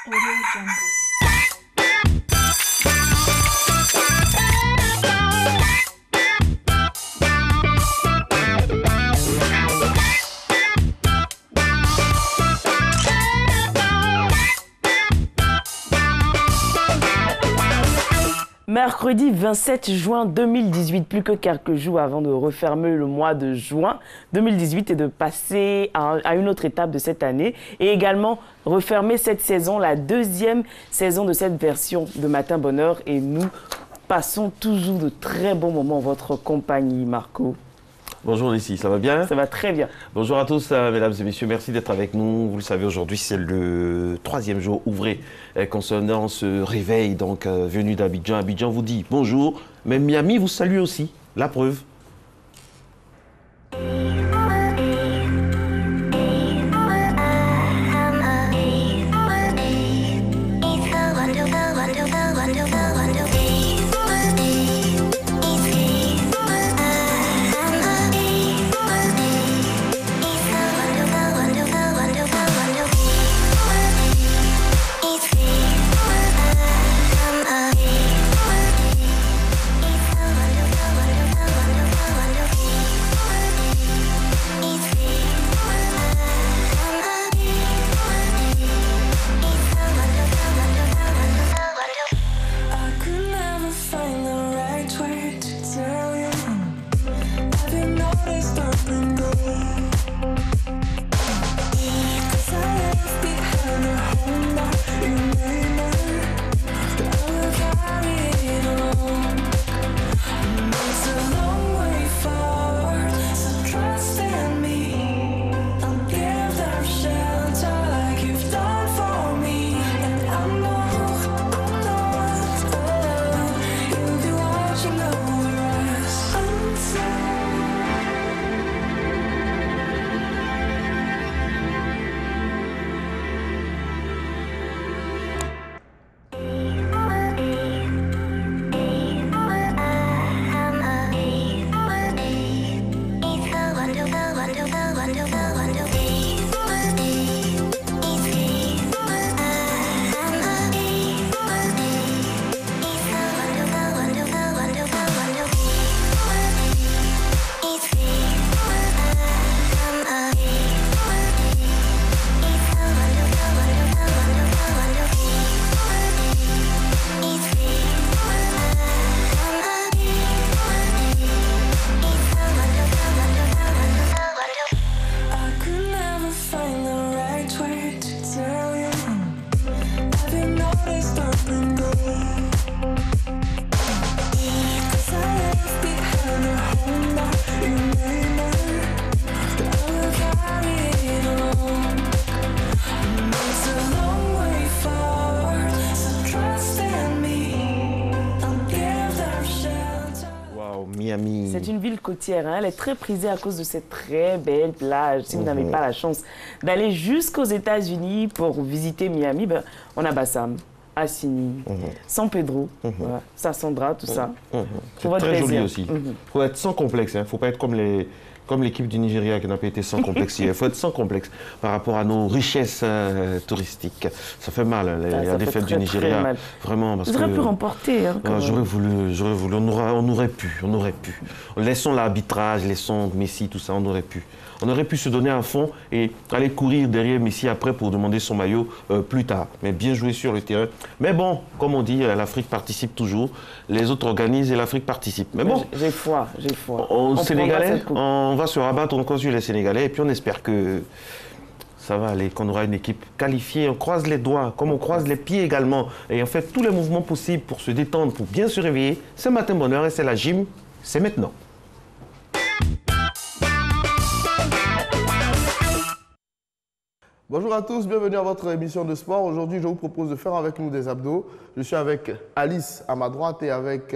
Audio Jungle. Mercredi 27 juin 2018, plus que quelques jours avant de refermer le mois de juin 2018 et de passer à une autre étape de cette année et également refermer cette saison, la deuxième saison de cette version de Matin Bonheur, et nous passons toujours de très bons moments en votre compagnie, Marco. Bonjour Lucie, ça va bien? Ça va très bien. Bonjour à tous, mesdames et messieurs, merci d'être avec nous. Vous le savez, aujourd'hui c'est le troisième jour ouvré concernant ce réveil donc venu d'Abidjan. Abidjan vous dit bonjour, mais Miami vous salue aussi, la preuve. C'est une ville côtière, hein? Elle est très prisée à cause de cette très belle plage. Si vous n'avez pas la chance d'aller jusqu'aux États-Unis pour visiter Miami, ben, on a Bassam, Assini, San Pedro, voilà, Sassandra, tout ça. C'est très joli aussi. Il faut être sans complexe, il ne faut pas être comme l'équipe du Nigeria qui n'a pas été sans complexe hier. Il faut être sans complexe par rapport à nos richesses touristiques. Ça fait mal, la défaite du Nigeria. Vraiment. Vous auriez pu remporter. Hein, j'aurais voulu. On aurait pu. Laissons l'arbitrage, laissons Messi, tout ça, on aurait pu. On aurait pu se donner à fond et aller courir derrière Messi après pour demander son maillot plus tard. Mais bien jouer sur le terrain. Mais bon, comme on dit, l'Afrique participe toujours. Les autres organisent et l'Afrique participe. Mais bon. J'ai foi. Sénégalais, on va se rabattre encore sur les Sénégalais et puis on espère que ça va aller, qu'on aura une équipe qualifiée. On croise les doigts, comme on croise les pieds également. Et on fait tous les mouvements possibles pour se détendre, pour bien se réveiller. C'est Matin Bonheur et c'est la gym. C'est maintenant. Bonjour à tous, bienvenue à votre émission de sport. Aujourd'hui, je vous propose de faire avec nous des abdos. Je suis avec Alice à ma droite et avec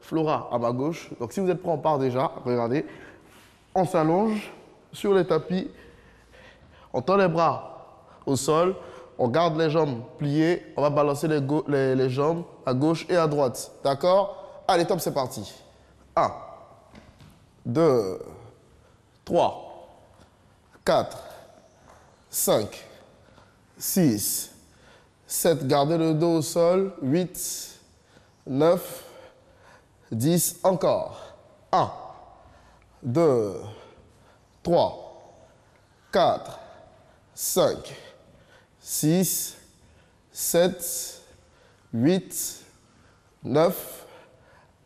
Flora à ma gauche. Donc si vous êtes prêts, on part déjà. Regardez, on s'allonge sur les tapis, on tend les bras au sol, on garde les jambes pliées, on va balancer les jambes à gauche et à droite. D'accord? Allez, top, c'est parti. 1, 2, 3, 4, 5, 6, 7, gardez le dos au sol. 8, 9, 10, encore. 1, 2, 3, 4, 5, 6, 7, 8, 9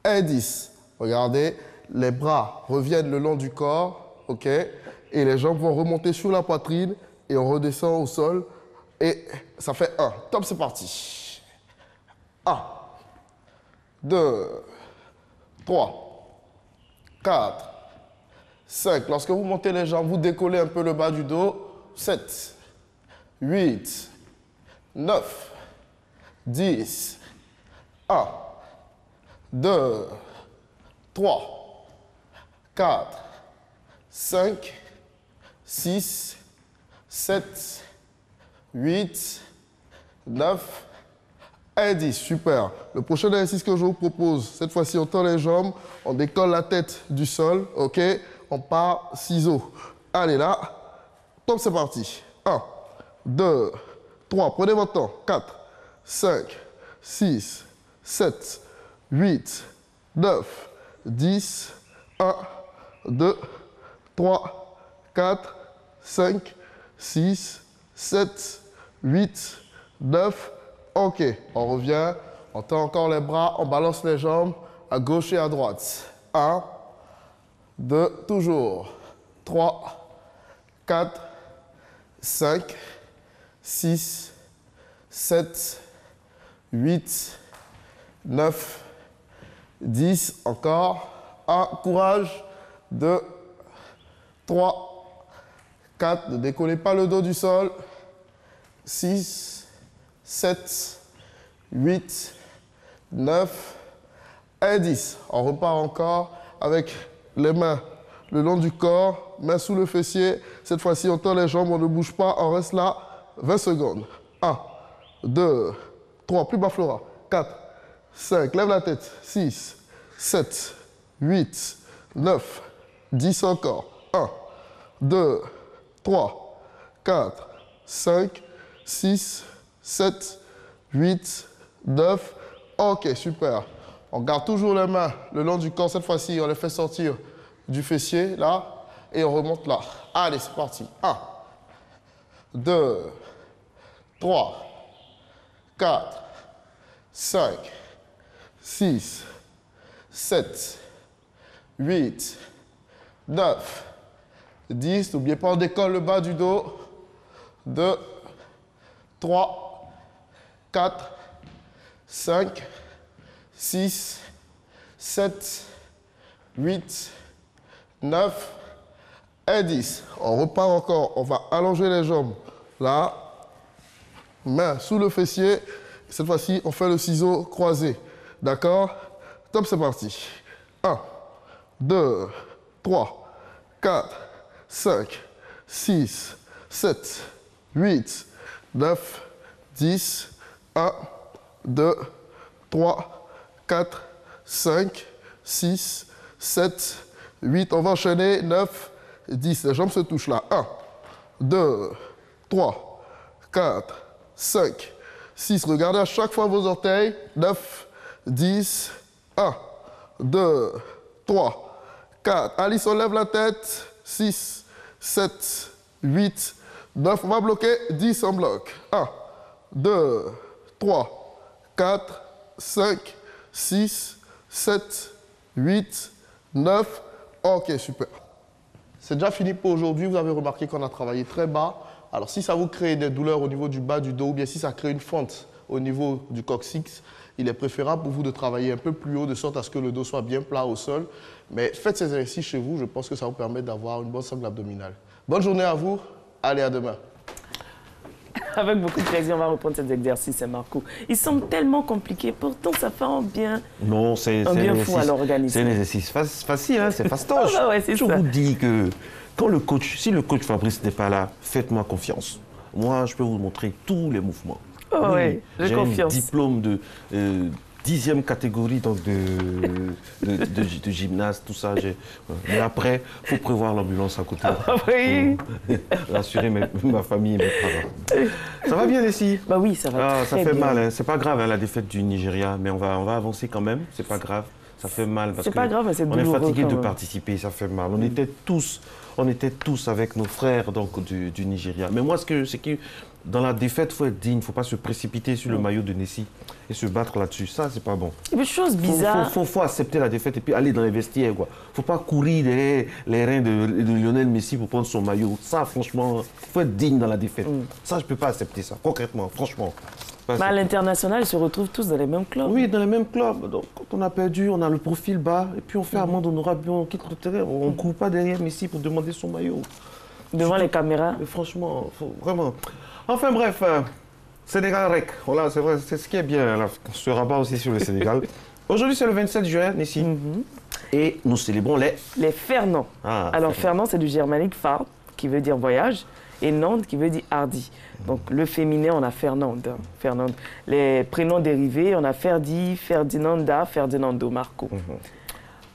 et 10. Regardez, les bras reviennent le long du corps, ok? Et les jambes vont remonter sur la poitrine et on redescend au sol. Et ça fait 1. Top, c'est parti. 1, 2, 3, 4, 5. Lorsque vous montez les jambes, vous décollez un peu le bas du dos. 7, 8, 9, 10, 1, 2, 3, 4, 5, 6, 7, 8, 9 et 10. Super. Le prochain exercice que je vous propose, cette fois-ci, on tend les jambes, on décolle la tête du sol, ok? On part ciseaux. Allez là. Top, c'est parti. 1, 2, 3. Prenez votre temps. 4, 5, 6, 7, 8, 9, 10, 1, 2, 3, 4, 5, 6, 7, 8, 9. Ok, on revient. On tend encore les bras, on balance les jambes à gauche et à droite. 1, 2, toujours. 3, 4, 5, 6, 7, 8, 9, 10. Encore. 1, courage. 2, 3, 4. Ne décollez pas le dos du sol. 6, 7, 8, 9 et 10. On repart encore avec les mains le long du corps, mains sous le fessier. Cette fois-ci, on tend les jambes, on ne bouge pas, on reste là 20 secondes. 1, 2, 3, plus bas Flora. 4, 5, lève la tête. 6, 7, 8, 9, 10 encore. 1, 2, 3, 4, 5, 6, 7, 8, 9. Ok, super. On garde toujours les mains le long du corps. Cette fois-ci, on les fait sortir du fessier, là, et on remonte là. Allez, c'est parti. 1, 2, 3, 4, 5, 6, 7, 8, 9, 10. N'oubliez pas, on décolle le bas du dos. 2, 3, 4, 5, 6, 7, 8, 9 et 10. On repart encore. On va allonger les jambes. Là, main sous le fessier. Cette fois-ci, on fait le ciseau croisé. D'accord? Top, c'est parti. 1, 2, 3, 4, 5, 6, 7, 8, 9, 10, 1, 2, 3, 4, 5, 6, 7, 8. On va enchaîner. 9, 10. Les jambes se touchent là. 1, 2, 3, 4, 5, 6. Regardez à chaque fois vos orteils. 9, 10, 1, 2, 3, 4. Alice, on lève la tête. 6, 7, 8, 9. On va bloquer. 10 en bloc. 1, 2, 3, 4, 5, 6, 7, 8, 9. Ok, super. C'est déjà fini pour aujourd'hui. Vous avez remarqué qu'on a travaillé très bas. Alors, si ça vous crée des douleurs au niveau du bas du dos ou bien si ça crée une fente au niveau du coccyx, il est préférable pour vous de travailler un peu plus haut de sorte à ce que le dos soit bien plat au sol. Mais faites ces exercices chez vous. Je pense que ça vous permet d'avoir une bonne sangle abdominale. Bonne journée à vous. Allez, à demain. Avec beaucoup de plaisir, on va reprendre cet exercice, Marco. Ils semblent tellement compliqués, pourtant ça fait un bien, Non, c'est un bien fou à l'organisme. C'est un exercice facile, hein, c'est fastoche. Ah ouais, c'est Je ça. vous dis que quand le coach, si le coach Fabrice n'est pas là, faites-moi confiance. Moi, je peux vous montrer tous les mouvements. Oh Oui, ouais, j'ai j'ai un confiance. diplôme de 10e catégorie donc, de gymnase, tout ça. Mais après, il faut prévoir l'ambulance à côté. Oui. Pour rassurer ma famille et mes parents. Ça va bien, Nessie? Bah oui, ça va très Ça fait bien. mal, hein. C'est pas grave, hein, la défaite du Nigeria, mais on va avancer quand même. C'est pas grave. Ça fait mal parce C'est pas grave, mais c'est on est douloureux fatigué quand de même. participer, ça fait mal. On était tous avec nos frères donc, du Nigeria. Mais moi, ce qui dans la défaite, il faut être digne, il ne faut pas se précipiter sur le maillot de Nessie et se battre là-dessus. Ça, c'est pas bon. Et puis, chose bizarre. Faut accepter la défaite et puis aller dans les vestiaires. Il ne faut pas courir derrière les reins de Lionel Messi pour prendre son maillot. Ça, franchement, il faut être digne dans la défaite. Ça, je ne peux pas accepter ça, concrètement, franchement. Mais à l'international, ils se retrouvent tous dans les mêmes clubs. Oui, dans les mêmes clubs. Donc, quand on a perdu, on a le profil bas et puis on fait amende honorable, on quitte le terrain. On ne court pas derrière Messi pour demander son maillot. Devant les caméras. Mais franchement, faut vraiment. Enfin bref, Sénégal REC. Voilà, c'est vrai, c'est ce qui est bien, là, ce rabat aussi sur le Sénégal. Aujourd'hui, c'est le 27 juin, ici. Et nous célébrons Les Fernand. Ah, Alors, Fernand, c'est du germanique Fahrt, qui veut dire voyage, et Nantes, qui veut dire hardi. Donc, le féminin, on a Fernande. Fernande. Les prénoms dérivés, on a Ferdi, Ferdinanda, Ferdinando, Marco.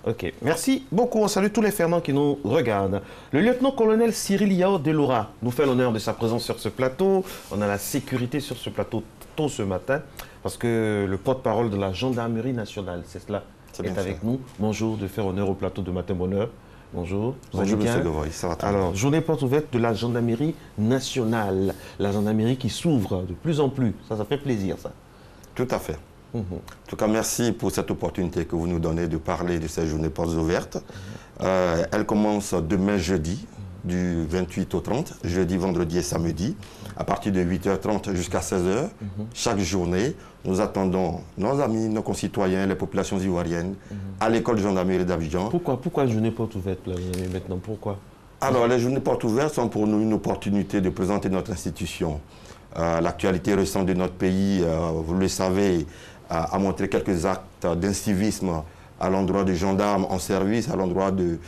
Ok, merci beaucoup. On salue tous les Fernands qui nous regardent. Le lieutenant-colonel Cyril Yao Delora nous fait l'honneur de sa présence sur ce plateau. On a la sécurité sur ce plateau tôt ce matin parce que le porte-parole de la gendarmerie nationale, c'est cela, est avec nous. Bonjour, de faire honneur au plateau de Matin Bonheur. Bonjour. Bonjour, monsieur Leroy, ça va très bien. Alors, journée porte ouverte de la gendarmerie nationale. La gendarmerie qui s'ouvre de plus en plus. Ça fait plaisir, ça. Tout à fait. En tout cas, merci pour cette opportunité que vous nous donnez de parler de cette journée portes ouvertes. Elle commence demain jeudi, du 28 au 30, jeudi, vendredi et samedi, à partir de 8h30 jusqu'à 16h. Chaque journée, nous attendons nos amis, nos concitoyens, les populations ivoiriennes, à l'école de gendarmerie d'Abidjan. Pourquoi une journée porte ouverte là, maintenant? Pourquoi? Alors, les journées portes ouvertes sont pour nous une opportunité de présenter notre institution. L'actualité récente de notre pays, vous le savez, a montré quelques actes d'incivisme à l'endroit des gendarmes en service, à l'endroit de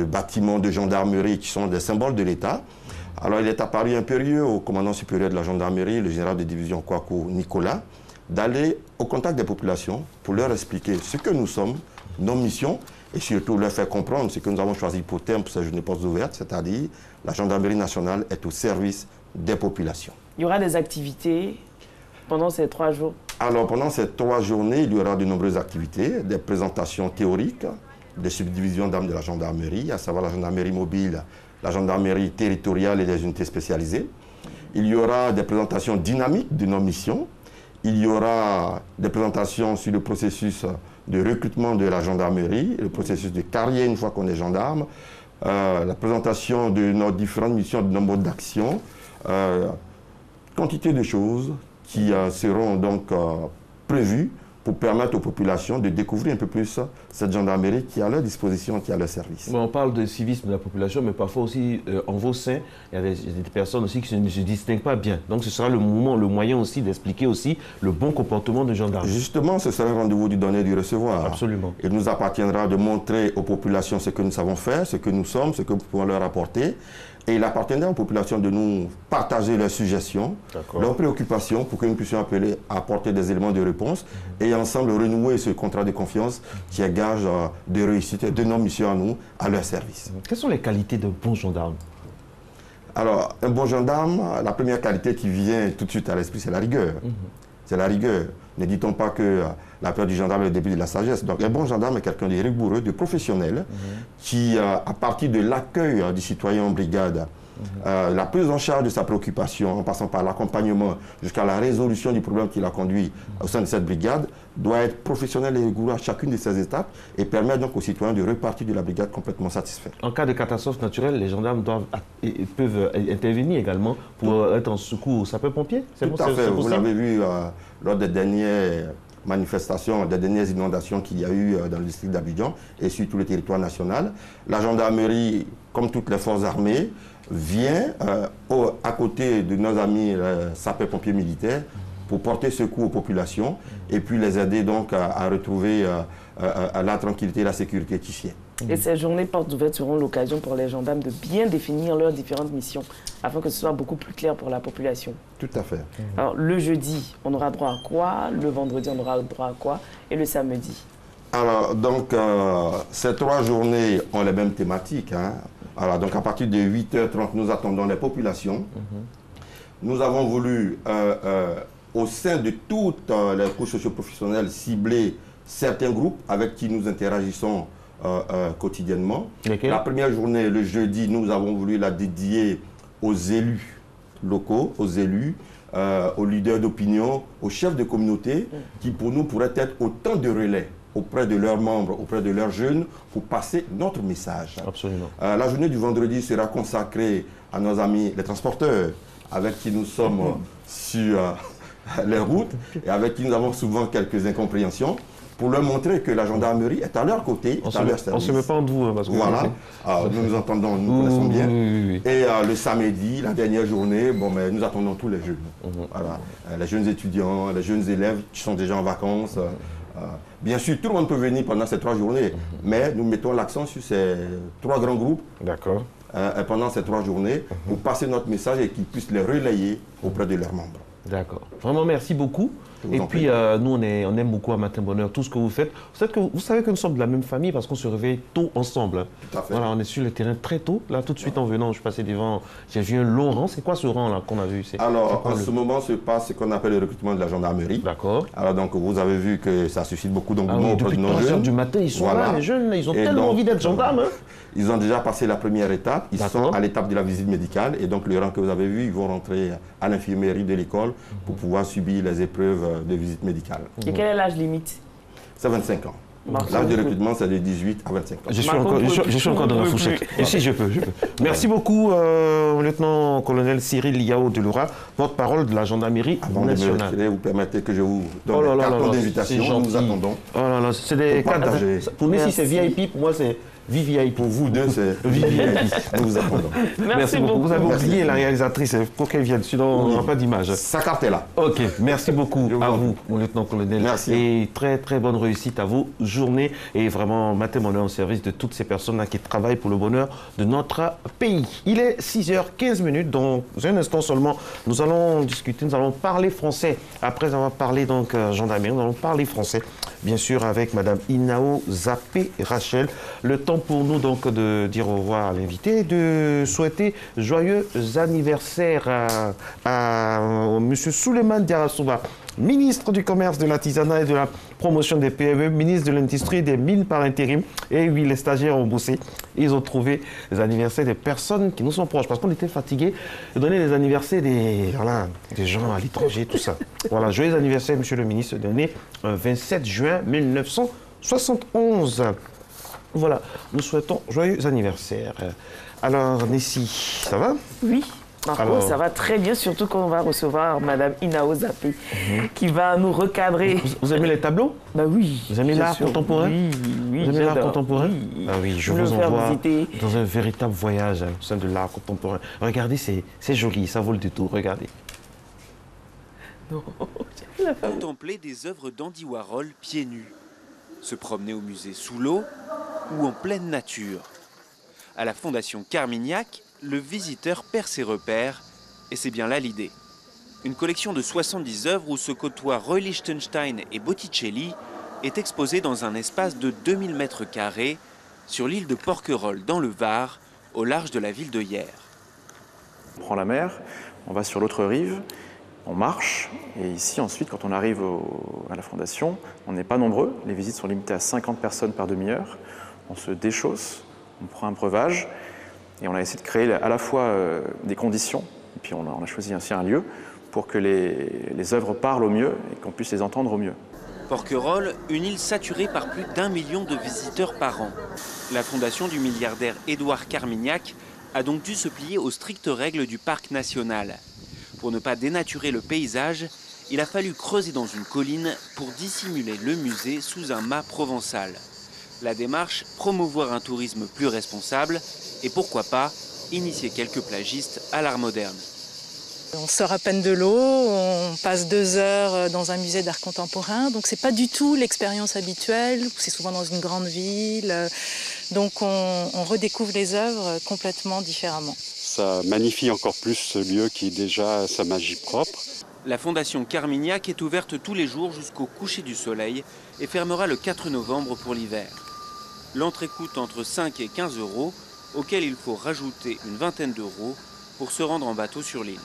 bâtiments de gendarmerie qui sont des symboles de l'État. Alors il est apparu impérieux au commandant supérieur de la gendarmerie, le général de division Kouakou Nicolas, d'aller au contact des populations pour leur expliquer ce que nous sommes, nos missions, et surtout leur faire comprendre ce que nous avons choisi pour thème pour cette journée portes ouvertes, c'est-à-dire la gendarmerie nationale est au service des populations. Il y aura des activités pendant ces 3 jours? Alors, pendant ces 3 journées, il y aura de nombreuses activités, des présentations théoriques, des subdivisions d'armes de la gendarmerie, à savoir la gendarmerie mobile, la gendarmerie territoriale et les unités spécialisées. Il y aura des présentations dynamiques de nos missions. Il y aura des présentations sur le processus de recrutement de la gendarmerie, le processus de carrière une fois qu'on est gendarme, la présentation de nos différentes missions, de nos modes d'action, quantité de choses qui seront donc prévues pour permettre aux populations de découvrir un peu plus cette gendarmerie qui est à leur disposition, qui est à leur service. On parle de civisme de la population, mais parfois aussi, en vos seins, il y a des personnes aussi qui ne se distinguent pas bien. Donc ce sera le moment, le moyen aussi d'expliquer aussi le bon comportement de gendarme. Justement, ce sera un rendez-vous du donner et du recevoir. Absolument. Il nous appartiendra de montrer aux populations ce que nous savons faire, ce que nous sommes, ce que nous pouvons leur apporter. Et il appartiendra aux populations de nous partager leurs suggestions, leurs préoccupations pour que nous puissions apporter des éléments de réponse et ensemble renouer ce contrat de confiance qui est gage de réussite de nos missions à nous, à leur service. Quelles sont les qualités d'un bon gendarme? Alors, un bon gendarme, la première qualité qui vient tout de suite à l'esprit, c'est la rigueur. C'est la rigueur. Ne dit-on pas que la peur du gendarme est le début de la sagesse. Donc un bon gendarme est quelqu'un de rigoureux, de professionnel, qui, à partir de l'accueil du citoyen en brigade, la prise en charge de sa préoccupation, en passant par l'accompagnement jusqu'à la résolution du problème qui l'a conduit au sein de cette brigade, doit être professionnel et rigoureux à chacune de ces étapes et permettre donc aux citoyens de repartir de la brigade complètement satisfaits. En cas de catastrophe naturelle, les gendarmes peuvent intervenir également pour être en secours aux sapeurs-pompiers? Tout à fait. Vous l'avez vu lors des dernières manifestations, des dernières inondations qu'il y a eu dans le district d'Abidjan et sur tout le territoire national. La gendarmerie, comme toutes les forces armées, vient à côté de nos amis sapeurs-pompiers militaires pour porter secours aux populations et puis les aider donc à retrouver la tranquillité et la sécurité qui s'y est. Et ces journées portes ouvertes seront l'occasion pour les gendarmes de bien définir leurs différentes missions, afin que ce soit beaucoup plus clair pour la population. Tout à fait. Alors, le jeudi, on aura droit à quoi? Le vendredi, on aura droit à quoi? Et le samedi? Alors, donc, ces 3 journées ont les mêmes thématiques. Hein. Alors, donc, à partir de 8h30, nous attendons les populations. Nous avons voulu, au sein de toutes les couches socio-professionnelles, cibler certains groupes avec qui nous interagissons quotidiennement. La première journée, le jeudi, nous avons voulu la dédier aux élus locaux, aux élus, aux leaders d'opinion, aux chefs de communauté, qui pour nous pourraient être autant de relais auprès de leurs membres, auprès de leurs jeunes, pour passer notre message. Absolument. La journée du vendredi sera consacrée à nos amis les transporteurs, avec qui nous sommes sur les routes et avec qui nous avons souvent quelques incompréhensions, pour leur montrer que la gendarmerie est à leur côté, à leur service. On ne se met pas en dessous. Parce que voilà, nous nous entendons, nous connaissons bien. Et le samedi, la dernière journée, bon, mais nous attendons tous les jeunes. Voilà. Les jeunes étudiants, les jeunes élèves qui sont déjà en vacances. Bien sûr, tout le monde peut venir pendant ces 3 journées, mais nous mettons l'accent sur ces 3 grands groupes. D'accord. Pendant ces 3 journées, pour passer notre message et qu'ils puissent les relayer auprès de leurs membres. D'accord. Vraiment, merci beaucoup. Et puis, nous, on aime beaucoup à Matin Bonheur, tout ce que vous faites. Vous savez que nous sommes de la même famille parce qu'on se réveille tôt ensemble. Tout à fait. Voilà, on est sur le terrain très tôt. Là, tout de suite, en venant, je suis passé devant, j'ai vu un long rang. C'est quoi ce rang-là qu'on a vu? Alors, en ce moment, se passe ce qu'on appelle le recrutement de la gendarmerie. D'accord. Alors, donc, vous avez vu que ça suscite beaucoup d'engouement auprès de nos jeunes. Depuis 3 heures du matin, ils sont là, les jeunes, ils ont tellement envie d'être gendarmes. Ils ont déjà passé la première étape, ils sont à l'étape de la visite médicale et donc le rang que vous avez vu, ils vont rentrer à l'infirmerie de l'école pour pouvoir subir les épreuves de visite médicale. Et quel est l'âge limite? C'est 25 ans. L'âge de recrutement, c'est de 18 à 25 ans. Je suis encore dans la fourchette. Et si je peux. Merci beaucoup, lieutenant-colonel Cyril Yao Deloura, porte-parole de la gendarmerie nationale. Vous permettez que je vous donne un carton d'invitation, nous vous attendons. Oh là là, c'est des cartes. Pour nous, si c'est VIP, pour moi, c'est VVIP. Pour vous deux, c'est VVIP. Nous vous attendons. Merci beaucoup. Vous avez oublié la réalisatrice, pour qu'elle vienne, sinon on n'aura pas d'image. Sa carte est là. Ok, merci beaucoup à vous, mon lieutenant-colonel. Merci. Et très très bonne réussite à vos journées. Et vraiment, Matin Bonheur au service de toutes ces personnes-là qui travaillent pour le bonheur de notre pays. Il est 6h15. Dans un instant seulement, nous allons discuter, nous allons parler français. Après avoir parlé donc gendarmerie, nous allons parler français, bien sûr, avec Madame Inao Zappé Rachel. Le temps pour nous donc de dire au revoir à l'invité, de souhaiter joyeux anniversaire à M. Souleymane Diarra-Souba, ministre du Commerce, de l'Artisanat et de la Promotion des PME, ministre de l'Industrie et des Mines par intérim. Et oui, les stagiaires ont bossé. Ils ont trouvé les anniversaires des personnes qui nous sont proches, parce qu'on était fatigués de donner les anniversaires des gens à l'étranger, tout ça. Voilà, joyeux anniversaire, monsieur le ministre, donné 27 juin 1971. Voilà, nous souhaitons joyeux anniversaire. Alors, Nessie, ça va? Oui, Marco, ça va très bien, surtout quand on va recevoir Madame Inao Zappé, qui va nous recadrer. Vous aimez les tableaux? Bah oui. Vous aimez l'art contemporain? Oui, vous aimez l'art contemporain? Oui. Ah oui, je vous envoie dans un véritable voyage au sein de l'art contemporain. Regardez, c'est joli, ça vaut le détour, regardez. Non, contempler des œuvres d'Andy Warhol pieds nus, se promener au musée sous l'eau ou en pleine nature. À la Fondation Carmignac, le visiteur perd ses repères, et c'est bien là l'idée. Une collection de 70 œuvres où se côtoient Roy Lichtenstein et Botticelli est exposée dans un espace de 2000 m² sur l'île de Porquerolles dans le Var, au large de la ville de Hyères. On prend la mer, on va sur l'autre rive, on marche, et ici ensuite quand on arrive à la Fondation, on n'est pas nombreux, les visites sont limitées à 50 personnes par demi-heure, on se déchausse, on prend un breuvage, et on a essayé de créer à la fois des conditions, et puis on a choisi ainsi un lieu pour que les œuvres parlent au mieux et qu'on puisse les entendre au mieux. Porquerolles, une île saturée par plus d'1 million de visiteurs par an. La fondation du milliardaire Édouard Carmignac a donc dû se plier aux strictes règles du parc national. Pour ne pas dénaturer le paysage, il a fallu creuser dans une colline pour dissimuler le musée sous un mât provençal. La démarche, promouvoir un tourisme plus responsable et pourquoi pas, initier quelques plagistes à l'art moderne. On sort à peine de l'eau, on passe 2 heures dans un musée d'art contemporain, donc c'est pas du tout l'expérience habituelle, c'est souvent dans une grande ville, donc on redécouvre les œuvres complètement différemment. Ça magnifie encore plus ce lieu qui est déjà sa magie propre. La Fondation Carmignac est ouverte tous les jours jusqu'au coucher du soleil et fermera le 4 novembre pour l'hiver. L'entrée coûte entre 5 et 15 euros, auquel il faut rajouter une vingtaine d'euros pour se rendre en bateau sur l'île.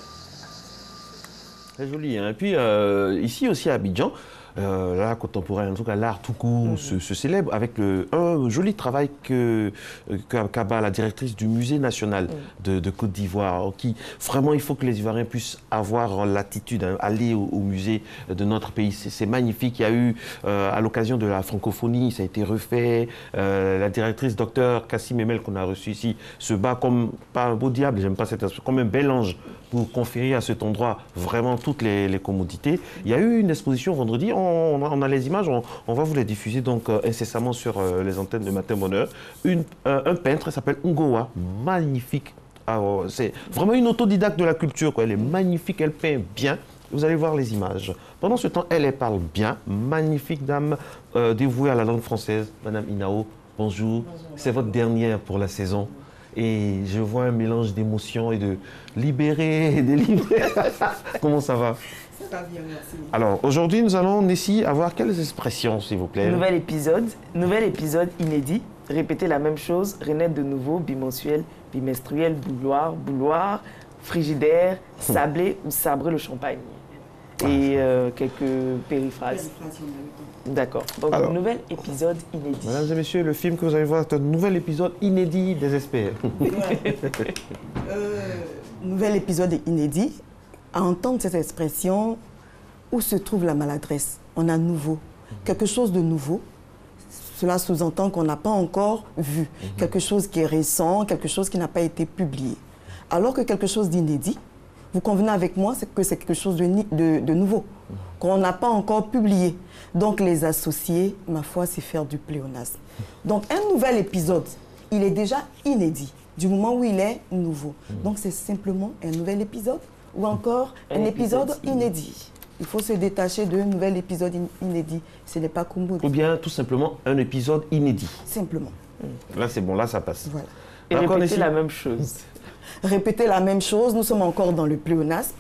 Très joli. Hein. Et puis, ici aussi à Abidjan, l'art contemporain, en tout cas l'art tout court, se célèbre avec un joli travail qu'a la directrice du Musée national de Côte d'Ivoire, qui vraiment, il faut que les Ivoiriens puissent avoir l'attitude, hein, aller au musée de notre pays. C'est magnifique. Il y a eu, à l'occasion de la francophonie, ça a été refait. La directrice, docteur Kassim Emel, qu'on a reçu ici, se bat comme, pas un beau diable, j'aime pas cette expression, comme un bel ange pour conférer à cet endroit vraiment toutes les commodités. Il y a eu une exposition vendredi, on a les images, on va vous les diffuser donc incessamment sur les antennes de Matin Bonheur. Un peintre s'appelle Ngowa, magnifique. C'est vraiment une autodidacte de la culture, quoi. Elle est magnifique, elle peint bien. Vous allez voir les images. Pendant ce temps, elle parle bien. Magnifique dame dévouée à la langue française, Madame Inao. Bonjour. C'est votre dernière pour la saison. Et je vois un mélange d'émotions et de libérer et délivrer. Comment ça va? Ça va bien, merci. Alors, aujourd'hui, nous allons, Nessie, avoir quelles expressions, s'il vous plaît? Nouvel épisode inédit. Répéter la même chose, renaître de nouveau, bimensuel, bimestruel, bouloir, frigidaire, sabler ou sabrer le champagne. Et quelques périphrases. D'accord. Donc, alors, nouvel épisode inédit. Mesdames et messieurs, le film que vous allez voir est un nouvel épisode inédit des experts. Nouvel épisode inédit. À entendre cette expression, où se trouve la maladresse? On a nouveau. Quelque chose de nouveau. Cela sous-entend qu'on n'a pas encore vu. Quelque chose qui est récent, quelque chose qui n'a pas été publié. Alors que quelque chose d'inédit, vous convenez avec moi, c'est que c'est quelque chose de nouveau, qu'on n'a pas encore publié. Donc les associer, ma foi, c'est faire du pléonasme. Donc un nouvel épisode, il est déjà inédit, du moment où il est nouveau. Donc c'est simplement un nouvel épisode ou encore un épisode inédit. Il faut se détacher d'un nouvel épisode inédit. Ce n'est pas Kumbu. Ou bien tout simplement un épisode inédit. Simplement. Là c'est bon, là ça passe. Voilà. Et répéter la même chose. Répéter la même chose, nous sommes encore dans le pléonasme.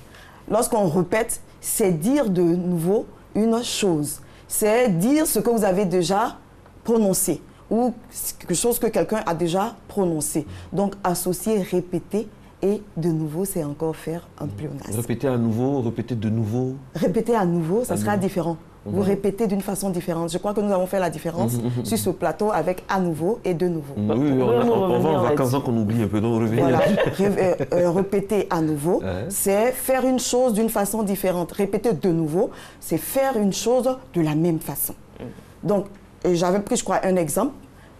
Lorsqu'on répète, c'est dire de nouveau une chose. C'est dire ce que vous avez déjà prononcé ou quelque chose que quelqu'un a déjà prononcé. Donc associer, répéter et de nouveau, c'est encore faire un pléonasme. Répéter à nouveau, répéter de nouveau. Répéter à nouveau, ça sera différent. Vous répétez d'une façon différente. Je crois que nous avons fait la différence sur ce plateau avec à nouveau et de nouveau. Oui, on va en vacances sans qu'on oublie un peu, donc revenir. Voilà. Répéter à nouveau, c'est faire une chose d'une façon différente. Répéter de nouveau, c'est faire une chose de la même façon. Donc, j'avais pris, je crois, un exemple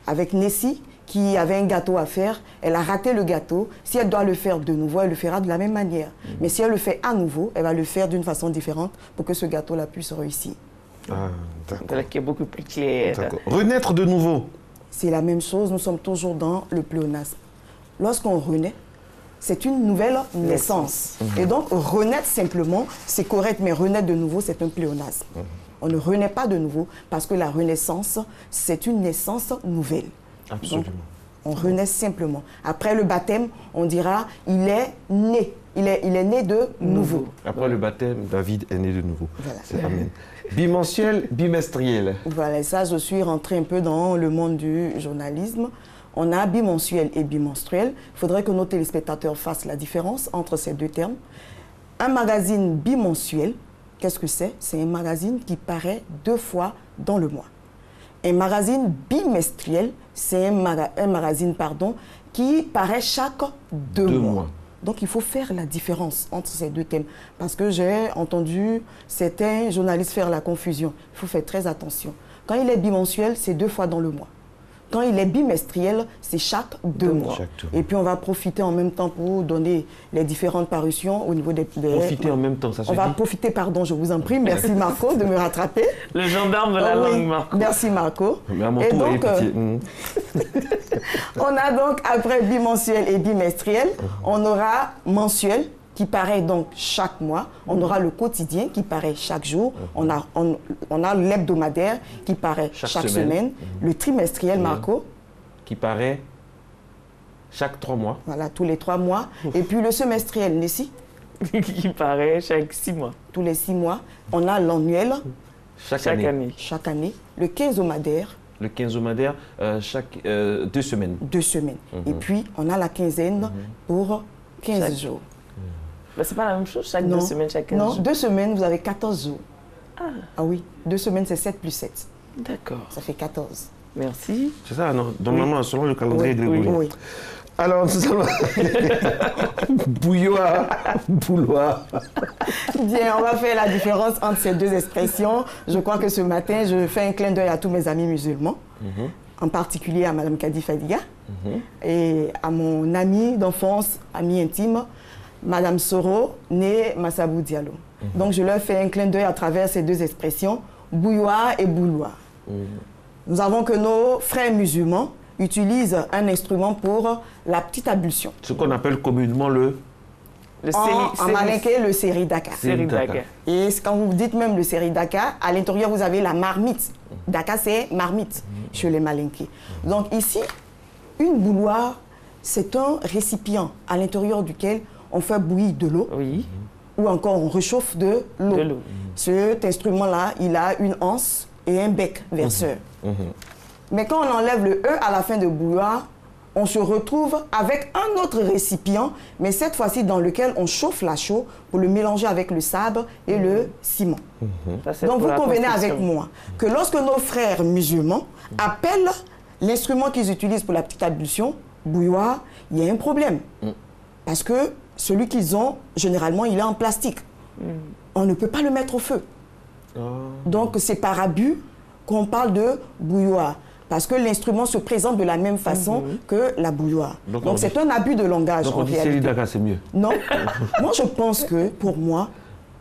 avec Nessie qui avait un gâteau à faire. Elle a raté le gâteau. Si elle doit le faire de nouveau, elle le fera de la même manière. Mais si elle le fait à nouveau, elle va le faire d'une façon différente pour que ce gâteau-là puisse réussir. Ah, d'accord. Qui est beaucoup plus clair. Renaître de nouveau. C'est la même chose, nous sommes toujours dans le pléonasme. Lorsqu'on renaît, c'est une nouvelle naissance. Et donc, renaître simplement, c'est correct, mais renaître de nouveau, c'est un pléonasme. On ne renaît pas de nouveau parce que la renaissance, c'est une naissance nouvelle. Absolument. Donc, on renaît simplement. Après le baptême, on dira, il est né. Il est né de nouveau. Après le baptême, David est né de nouveau. Voilà. Amen. Bimensuel, bimestriel. Voilà, et ça, je suis rentrée un peu dans le monde du journalisme. On a bimensuel et bimenstruel. Il faudrait que nos téléspectateurs fassent la différence entre ces deux termes. Un magazine bimensuel, qu'est-ce que c'est? C'est un magazine qui paraît 2 fois dans le mois. Un magazine bimestriel, c'est un magazine qui paraît chaque 2 mois. Donc, il faut faire la différence entre ces deux thèmes. Parce que j'ai entendu certains journalistes faire la confusion. Il faut faire très attention. Quand il est bimensuel, c'est 2 fois dans le mois. Quand il est bimestriel, c'est chaque 2 mois. Et puis, on va profiter en même temps pour donner les différentes parutions au niveau des... Profiter en même temps, ça se dit. On va profiter, pardon, je vous en prie. Merci Marco de me rattraper. Le gendarme de la langue, Marco. Merci Marco. Mais à mon et tour, donc, on a donc, après bimensuel et bimestriel, on aura mensuel qui paraît donc chaque mois. On aura le quotidien qui paraît chaque jour. On a l'hebdomadaire qui paraît chaque semaine. Le trimestriel, Marco. Qui paraît chaque 3 mois. Voilà, tous les 3 mois. Et puis le semestriel, Nessie. Qui paraît chaque 6 mois. Tous les 6 mois. On a l'annuel. Chaque année. Chaque année. Le quinzomadaire. Le quinzomadaire, chaque 2 semaines. 2 semaines. Et puis, on a la quinzaine pour 15 jours. Ben, c'est pas la même chose, chaque 2 semaines, chaque 15 jours. Non, 2 semaines, vous avez 14 jours. Ah oui, 2 semaines, c'est 7 plus 7. D'accord. Ça fait 14. Merci. C'est ça, non? Normalement, selon le calendrier grégorien. Oui. Alors, nous allons... Bouilloire, bouloir. Bien, on va faire la différence entre ces 2 expressions. Je crois que ce matin, je fais un clin d'œil à tous mes amis musulmans, en particulier à Mme Kadi Fadiga et à mon amie d'enfance, amie intime, Mme Soro, née Massabou Diallo. Donc, je leur fais un clin d'œil à travers ces 2 expressions, bouilloire et bouloir. Nous avons que nos frères musulmans utilisent un instrument pour la petite ablution. Ce qu'on appelle communément le en malinké, le séri-daka. Et quand vous dites même le séri-daka, à l'intérieur, vous avez la marmite. Daka, c'est marmite chez les malinqués. Donc ici, une bouilloire, c'est un récipient à l'intérieur duquel on fait bouillir de l'eau. Oui. Ou encore on réchauffe de l'eau. Cet instrument-là, il a une anse et un bec verseur. Mais quand on enlève le E à la fin de bouilloire, on se retrouve avec un autre récipient, mais cette fois-ci dans lequel on chauffe la chaux pour le mélanger avec le sable et le ciment. Donc vous convenez avec moi que lorsque nos frères musulmans appellent l'instrument qu'ils utilisent pour la petite ablution, bouilloire, il y a un problème. Parce que celui qu'ils ont, généralement, il est en plastique. On ne peut pas le mettre au feu. Donc c'est par abus qu'on parle de bouilloire. Parce que l'instrument se présente de la même façon que la bouilloire. Donc c'est un abus de langage. Donc on dit séri-daka, c'est mieux. Non. Moi, je pense que, pour moi,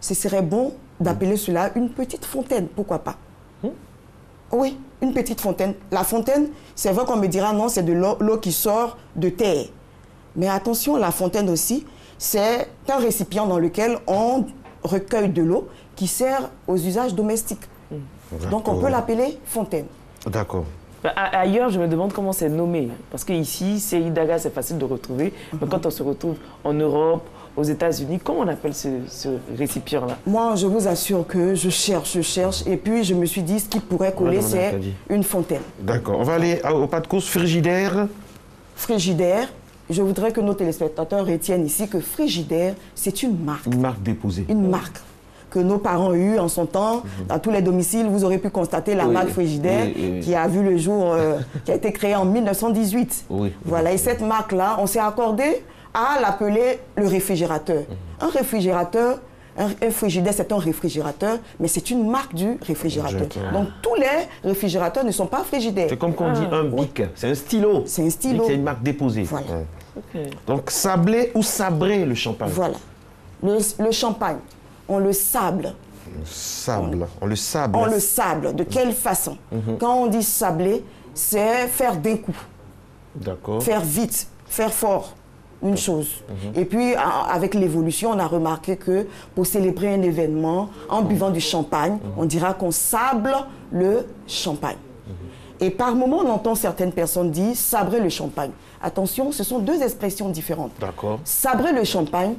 ce serait bon d'appeler cela une petite fontaine. Pourquoi pas? Oui, une petite fontaine. La fontaine, c'est vrai qu'on me dira non, c'est de l'eau qui sort de terre. Mais attention, la fontaine aussi, c'est un récipient dans lequel on recueille de l'eau qui sert aux usages domestiques. Donc on peut l'appeler fontaine. D'accord. Ailleurs, je me demande comment c'est nommé. Parce qu'ici, séri-daka, c'est facile de retrouver. Mais quand on se retrouve en Europe, aux États-Unis, comment on appelle ce récipient-là? Moi, je vous assure que je cherche. Et puis, je me suis dit, ce qui pourrait coller, c'est une fontaine. D'accord. On va aller au pas de course. Frigidaire. Frigidaire. Je voudrais que nos téléspectateurs retiennent ici que Frigidaire, c'est une marque. Une marque déposée. Une marque que nos parents ont eu en son temps. Dans tous les domiciles, vous aurez pu constater la marque Frigidaire qui a vu le jour, qui a été créée en 1918. Voilà, et cette marque-là, on s'est accordé à l'appeler le réfrigérateur. Un réfrigérateur, un Frigidaire, c'est un réfrigérateur, mais c'est une marque du réfrigérateur. Donc tous les réfrigérateurs ne sont pas Frigidaire. C'est comme quand on dit un bic, c'est un stylo. C'est un stylo. C'est une marque déposée. Voilà. Donc sabler ou sabrer le champagne. Voilà. Le champagne. On le sable. On le sable. On le sable. De quelle façon? Quand on dit sabler, c'est faire d'un coup. D'accord. Faire vite, faire fort, une chose. Et puis, avec l'évolution, on a remarqué que pour célébrer un événement, en buvant du champagne, on dira qu'on sable le champagne. Et par moment, on entend certaines personnes dire sabrer le champagne. Attention, ce sont 2 expressions différentes. D'accord. Sabrer le champagne,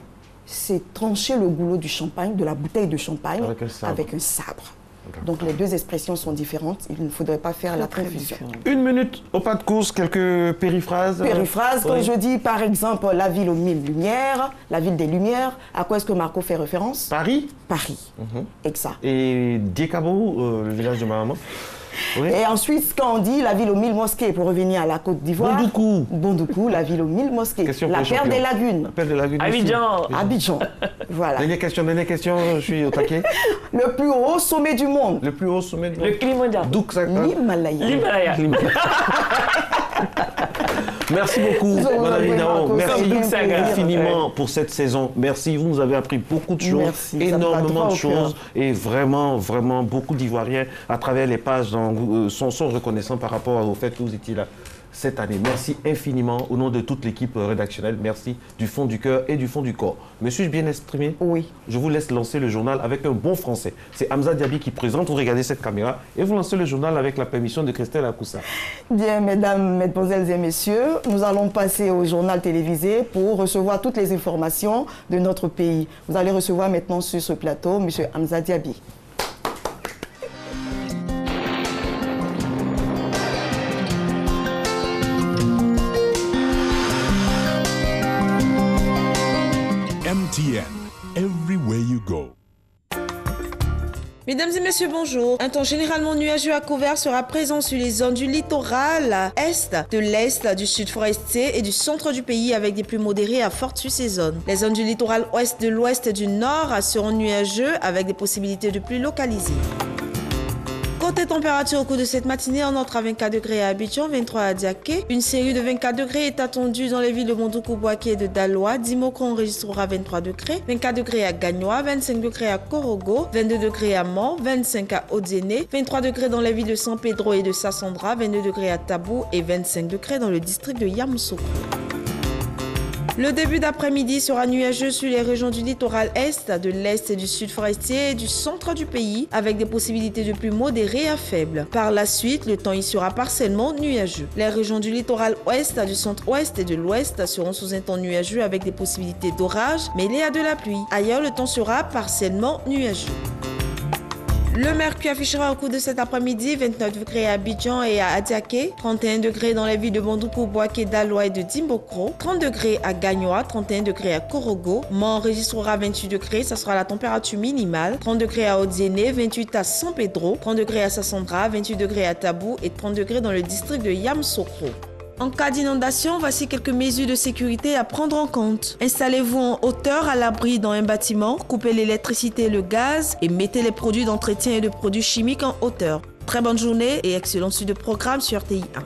c'est trancher le goulot du champagne, de la bouteille de champagne, avec un sabre. Donc les 2 expressions sont différentes. Il ne faudrait pas faire la confusion. 1 minute au pas de course, quelques périphrases. Périphrases, quand je dis par exemple la ville aux 1000 lumières, la ville des lumières, à quoi est-ce que Marco fait référence? Paris. Paris, exact. Et Diekabo, le village de ma maman. Et ensuite, quand on dit la ville aux 1000 mosquées, pour revenir à la Côte d'Ivoire. Bondoukou, la ville aux 1000 mosquées. La perle des lagunes. La perle des lagunes. Abidjan. Voilà. Dernière question, je suis au taquet. Le plus haut sommet du monde. Le plus haut sommet du monde. Le Kilimanjaro. L'Himalaya. Merci beaucoup, Madame Linao. Merci infiniment pour cette saison. Merci, vous nous avez appris beaucoup de choses, énormément de choses, et vraiment, vraiment beaucoup d'Ivoiriens à travers les pages sont reconnaissants par rapport au fait que vous étiez là. cette année. Merci infiniment au nom de toute l'équipe rédactionnelle. Merci du fond du cœur et du fond du corps. Me suis-je bien exprimé? Oui. Je vous laisse lancer le journal avec un bon français. C'est Hamza Diaby qui présente. Vous regardez cette caméra et vous lancez le journal avec la permission de Christelle Akoussa. Bien, mesdames, mesdemoiselles et messieurs, nous allons passer au journal télévisé pour recevoir toutes les informations de notre pays. Vous allez recevoir maintenant sur ce plateau M. Hamza Diaby. MTN, everywhere you go. Mesdames et messieurs, bonjour. Un temps généralement nuageux à couvert sera présent sur les zones du littoral est, de l'est, du sud forestier et du centre du pays avec des pluies modérées à fortes sur ces zones. Les zones du littoral ouest, de l'ouest et du nord seront nuageux avec des possibilités de pluies localisées. Côté température au cours de cette matinée, on entre à 24 degrés à Abidjan, 23 à Diaké. Une série de 24 degrés est attendue dans les villes de Mondoukou, Boaké et de Daloa. Dimoko enregistrera 23 degrés, 24 degrés à Gagnoa, 25 degrés à Korogo, 22 degrés à Mans, 25 à Odzéné, 23 degrés dans les villes de San Pedro et de Sassandra, 22 degrés à Tabou et 25 degrés dans le district de Yamoussoukro. Le début d'après-midi sera nuageux sur les régions du littoral est, de l'est et du sud forestier et du centre du pays, avec des possibilités de pluie modérées à faibles. Par la suite, le temps y sera partiellement nuageux. Les régions du littoral ouest, du centre-ouest et de l'ouest seront sous un temps nuageux avec des possibilités d'orage mêlées à de la pluie. Ailleurs, le temps sera partiellement nuageux. Le mercure affichera au cours de cet après-midi 29 degrés à Abidjan et à Adiaké, 31 degrés dans les villes de Mondoukou, Boaké, Daloa et de Dimbokro, 30 degrés à Gagnoa, 31 degrés à Korogo. Mans enregistrera 28 degrés, ça sera la température minimale, 30 degrés à Odzéné, 28 à San Pedro, 30 degrés à Sassandra, 28 degrés à Tabou et 30 degrés dans le district de Yamoussoukro. En cas d'inondation, voici quelques mesures de sécurité à prendre en compte. Installez-vous en hauteur à l'abri dans un bâtiment, coupez l'électricité et le gaz et mettez les produits d'entretien et de produits chimiques en hauteur. Très bonne journée et excellente suite de programme sur RTI 1.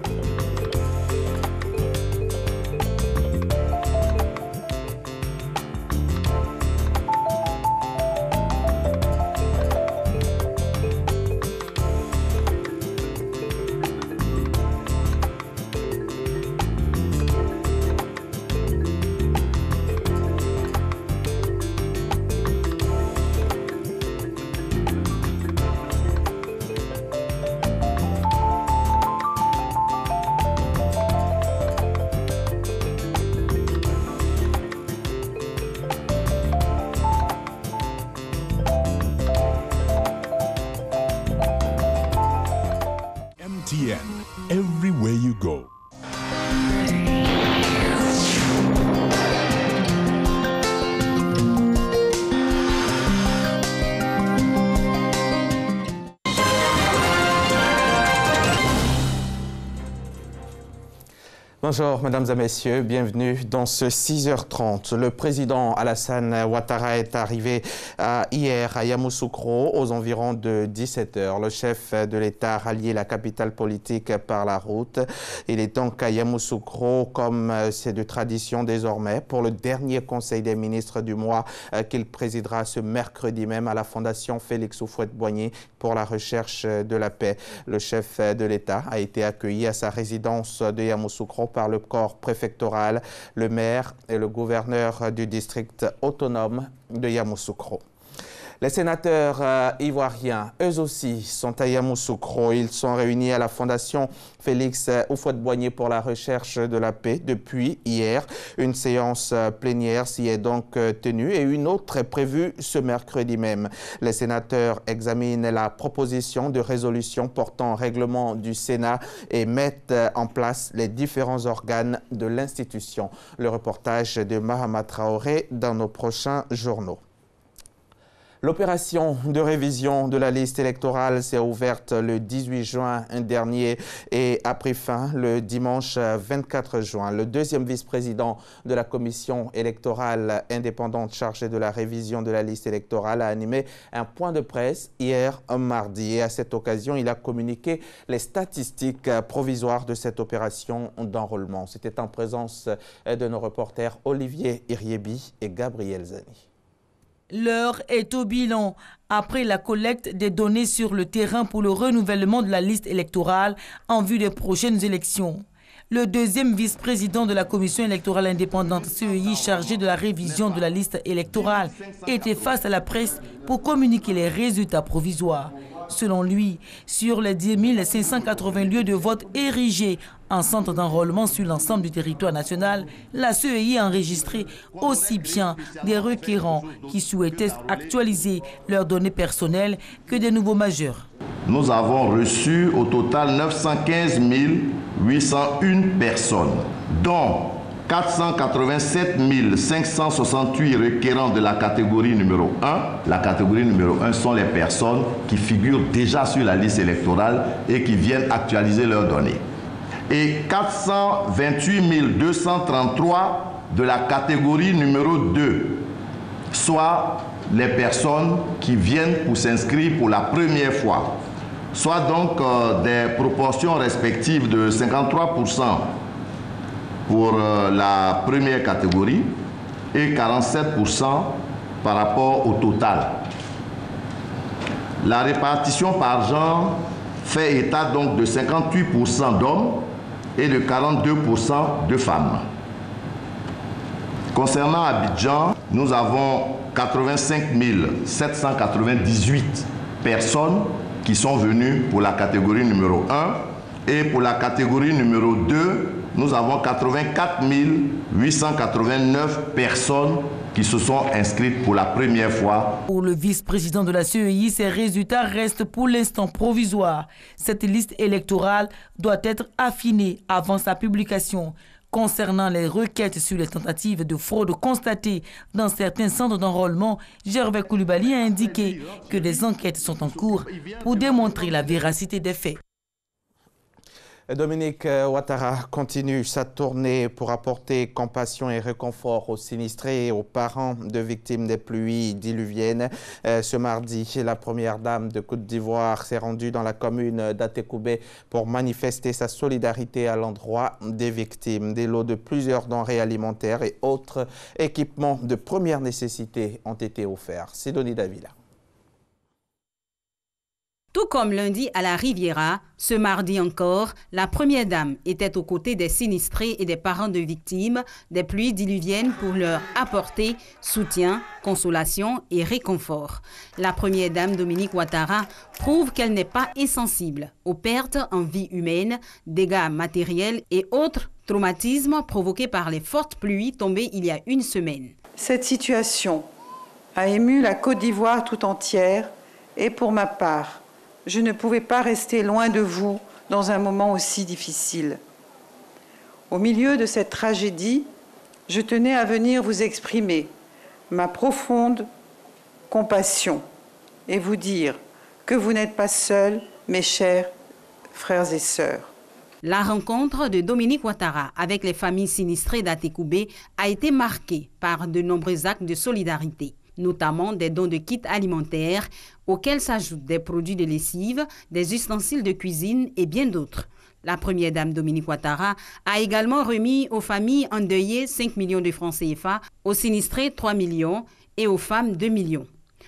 MTN, everywhere you go. Bonjour, mesdames et messieurs, bienvenue dans ce 6h30. Le président Alassane Ouattara est arrivé hier à Yamoussoukro aux environs de 17h. Le chef de l'État a rallié la capitale politique par la route. Il est donc à Yamoussoukro, comme c'est de tradition désormais, pour le dernier conseil des ministres du mois qu'il présidera ce mercredi même à la Fondation Félix Houphouët-Boigny pour la recherche de la paix. Le chef de l'État a été accueilli à sa résidence de Yamoussoukro par le corps préfectoral, le maire et le gouverneur du district autonome de Yamoussoukro. Les sénateurs ivoiriens, eux aussi, sont à Yamoussoukro. Ils sont réunis à la Fondation Félix Houphouët-Boigny pour la recherche de la paix depuis hier. Une séance plénière s'y est donc tenue et une autre est prévue ce mercredi même. Les sénateurs examinent la proposition de résolution portant règlement du Sénat et mettent en place les différents organes de l'institution. Le reportage de Mahama Traoré dans nos prochains journaux. L'opération de révision de la liste électorale s'est ouverte le 18 juin dernier et a pris fin le dimanche 24 juin. Le deuxième vice-président de la commission électorale indépendante chargée de la révision de la liste électorale a animé un point de presse hier mardi. Et à cette occasion, il a communiqué les statistiques provisoires de cette opération d'enrôlement. C'était en présence de nos reporters Olivier Iriebi et Gabriel Zani. L'heure est au bilan. Après la collecte des données sur le terrain pour le renouvellement de la liste électorale en vue des prochaines élections. Le deuxième vice-président de la commission électorale indépendante CEI chargé de la révision de la liste électorale était face à la presse pour communiquer les résultats provisoires. Selon lui, sur les 10 580 lieux de vote érigés en centre d'enrôlement sur l'ensemble du territoire national, la CEI a enregistré aussi bien des requérants qui souhaitaient actualiser leurs données personnelles que des nouveaux majeurs. Nous avons reçu au total 915 801 personnes, dont 487 568 requérants de la catégorie numéro 1. La catégorie numéro 1 sont les personnes qui figurent déjà sur la liste électorale et qui viennent actualiser leurs données. Et 428 233 de la catégorie numéro 2, soit les personnes qui viennent pour s'inscrire pour la première fois, soit donc des proportions respectives de 53% pour la première catégorie et 47% par rapport au total. La répartition par genre fait état donc de 58% d'hommes et de 42% de femmes. Concernant Abidjan, nous avons 85 798 personnes qui sont venues pour la catégorie numéro 1 et pour la catégorie numéro 2, nous avons 84 889 personnes qui se sont inscrites pour la première fois. Pour le vice-président de la CEI, ces résultats restent pour l'instant provisoires. Cette liste électorale doit être affinée avant sa publication. Concernant les requêtes sur les tentatives de fraude constatées dans certains centres d'enrôlement, Gervais Koulibaly a indiqué que des enquêtes sont en cours pour démontrer la véracité des faits. Dominique Ouattara continue sa tournée pour apporter compassion et réconfort aux sinistrés et aux parents de victimes des pluies diluviennes. Ce mardi, la première dame de Côte d'Ivoire s'est rendue dans la commune d'Atekoubé pour manifester sa solidarité à l'endroit des victimes. Des lots de plusieurs denrées alimentaires et autres équipements de première nécessité ont été offerts. Sidonie Davila. Tout comme lundi à la Riviera, ce mardi encore, la première dame était aux côtés des sinistrés et des parents de victimes des pluies diluviennes pour leur apporter soutien, consolation et réconfort. La première dame Dominique Ouattara prouve qu'elle n'est pas insensible aux pertes en vie humaine, dégâts matériels et autres traumatismes provoqués par les fortes pluies tombées il y a une semaine. Cette situation a ému la Côte d'Ivoire tout entière et pour ma part, je ne pouvais pas rester loin de vous dans un moment aussi difficile. Au milieu de cette tragédie, je tenais à venir vous exprimer ma profonde compassion et vous dire que vous n'êtes pas seuls, mes chers frères et sœurs. La rencontre de Dominique Ouattara avec les familles sinistrées d'Atekoubé a été marquée par de nombreux actes de solidarité, notamment des dons de kits alimentaires auxquels s'ajoutent des produits de lessive, des ustensiles de cuisine et bien d'autres. La première dame Dominique Ouattara a également remis aux familles endeuillées 5 millions de francs CFA, aux sinistrés 3 millions et aux femmes 2 millions.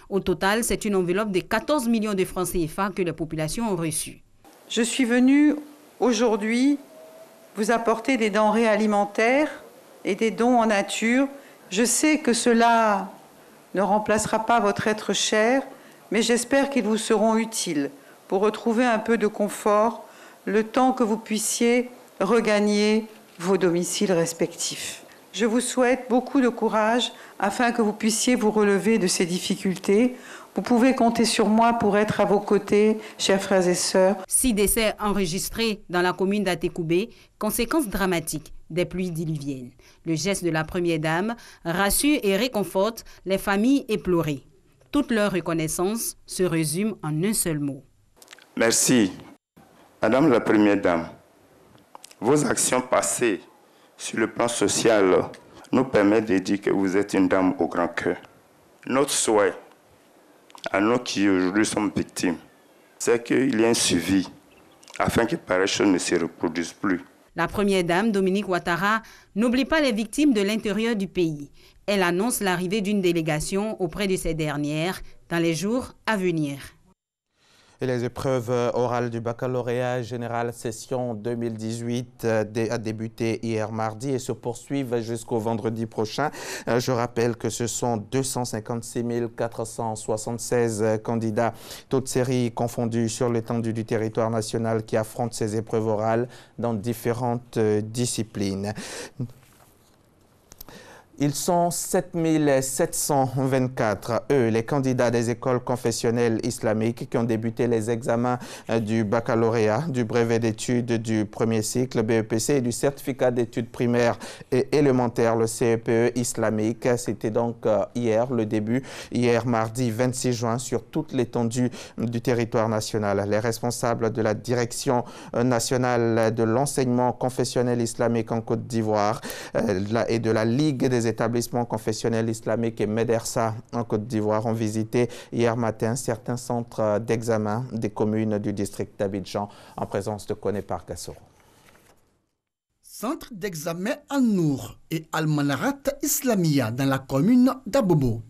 Au total, c'est une enveloppe de 14 millions de francs CFA que les populations ont reçues. Je suis venue aujourd'hui vous apporter des denrées alimentaires et des dons en nature. Je sais que cela ne remplacera pas votre être cher, mais j'espère qu'ils vous seront utiles pour retrouver un peu de confort le temps que vous puissiez regagner vos domiciles respectifs. Je vous souhaite beaucoup de courage afin que vous puissiez vous relever de ces difficultés. Vous pouvez compter sur moi pour être à vos côtés, chers frères et sœurs. 6 décès enregistrés dans la commune d'Atekoubé, conséquences dramatiques des pluies diluviennes. Le geste de la première dame rassure et réconforte les familles éplorées. Toute leur reconnaissance se résume en un seul mot. Merci, Madame la Première Dame. Vos actions passées sur le plan social nous permettent de dire que vous êtes une dame au grand cœur. Notre souhait, à nous qui aujourd'hui sommes victimes, c'est qu'il y ait un suivi afin que pareilles choses ne se reproduisent plus. La première dame, Dominique Ouattara, n'oublie pas les victimes de l'intérieur du pays. Elle annonce l'arrivée d'une délégation auprès de ces dernières dans les jours à venir. Et les épreuves orales du baccalauréat général session 2018 a débuté hier mardi et se poursuivent jusqu'au vendredi prochain. Je rappelle que ce sont 256 476 candidats, toutes séries confondues sur l'étendue du territoire national qui affrontent ces épreuves orales dans différentes disciplines. Ils sont 7724, eux, les candidats des écoles confessionnelles islamiques qui ont débuté les examens du baccalauréat, du brevet d'études du premier cycle BEPC et du certificat d'études primaires et élémentaires, le CEPE islamique. C'était donc hier, le début, hier mardi 26 juin, sur toute l'étendue du territoire national. Les responsables de la direction nationale de l'enseignement confessionnel islamique en Côte d'Ivoire et de la Ligue des établissements confessionnels islamiques et Médersa en Côte d'Ivoire ont visité hier matin certains centres d'examen des communes du district d'Abidjan en présence de Koné Parkassoro. Centre d'examen Al-Nour et Al-Manarat Islamia dans la commune d'Abobo.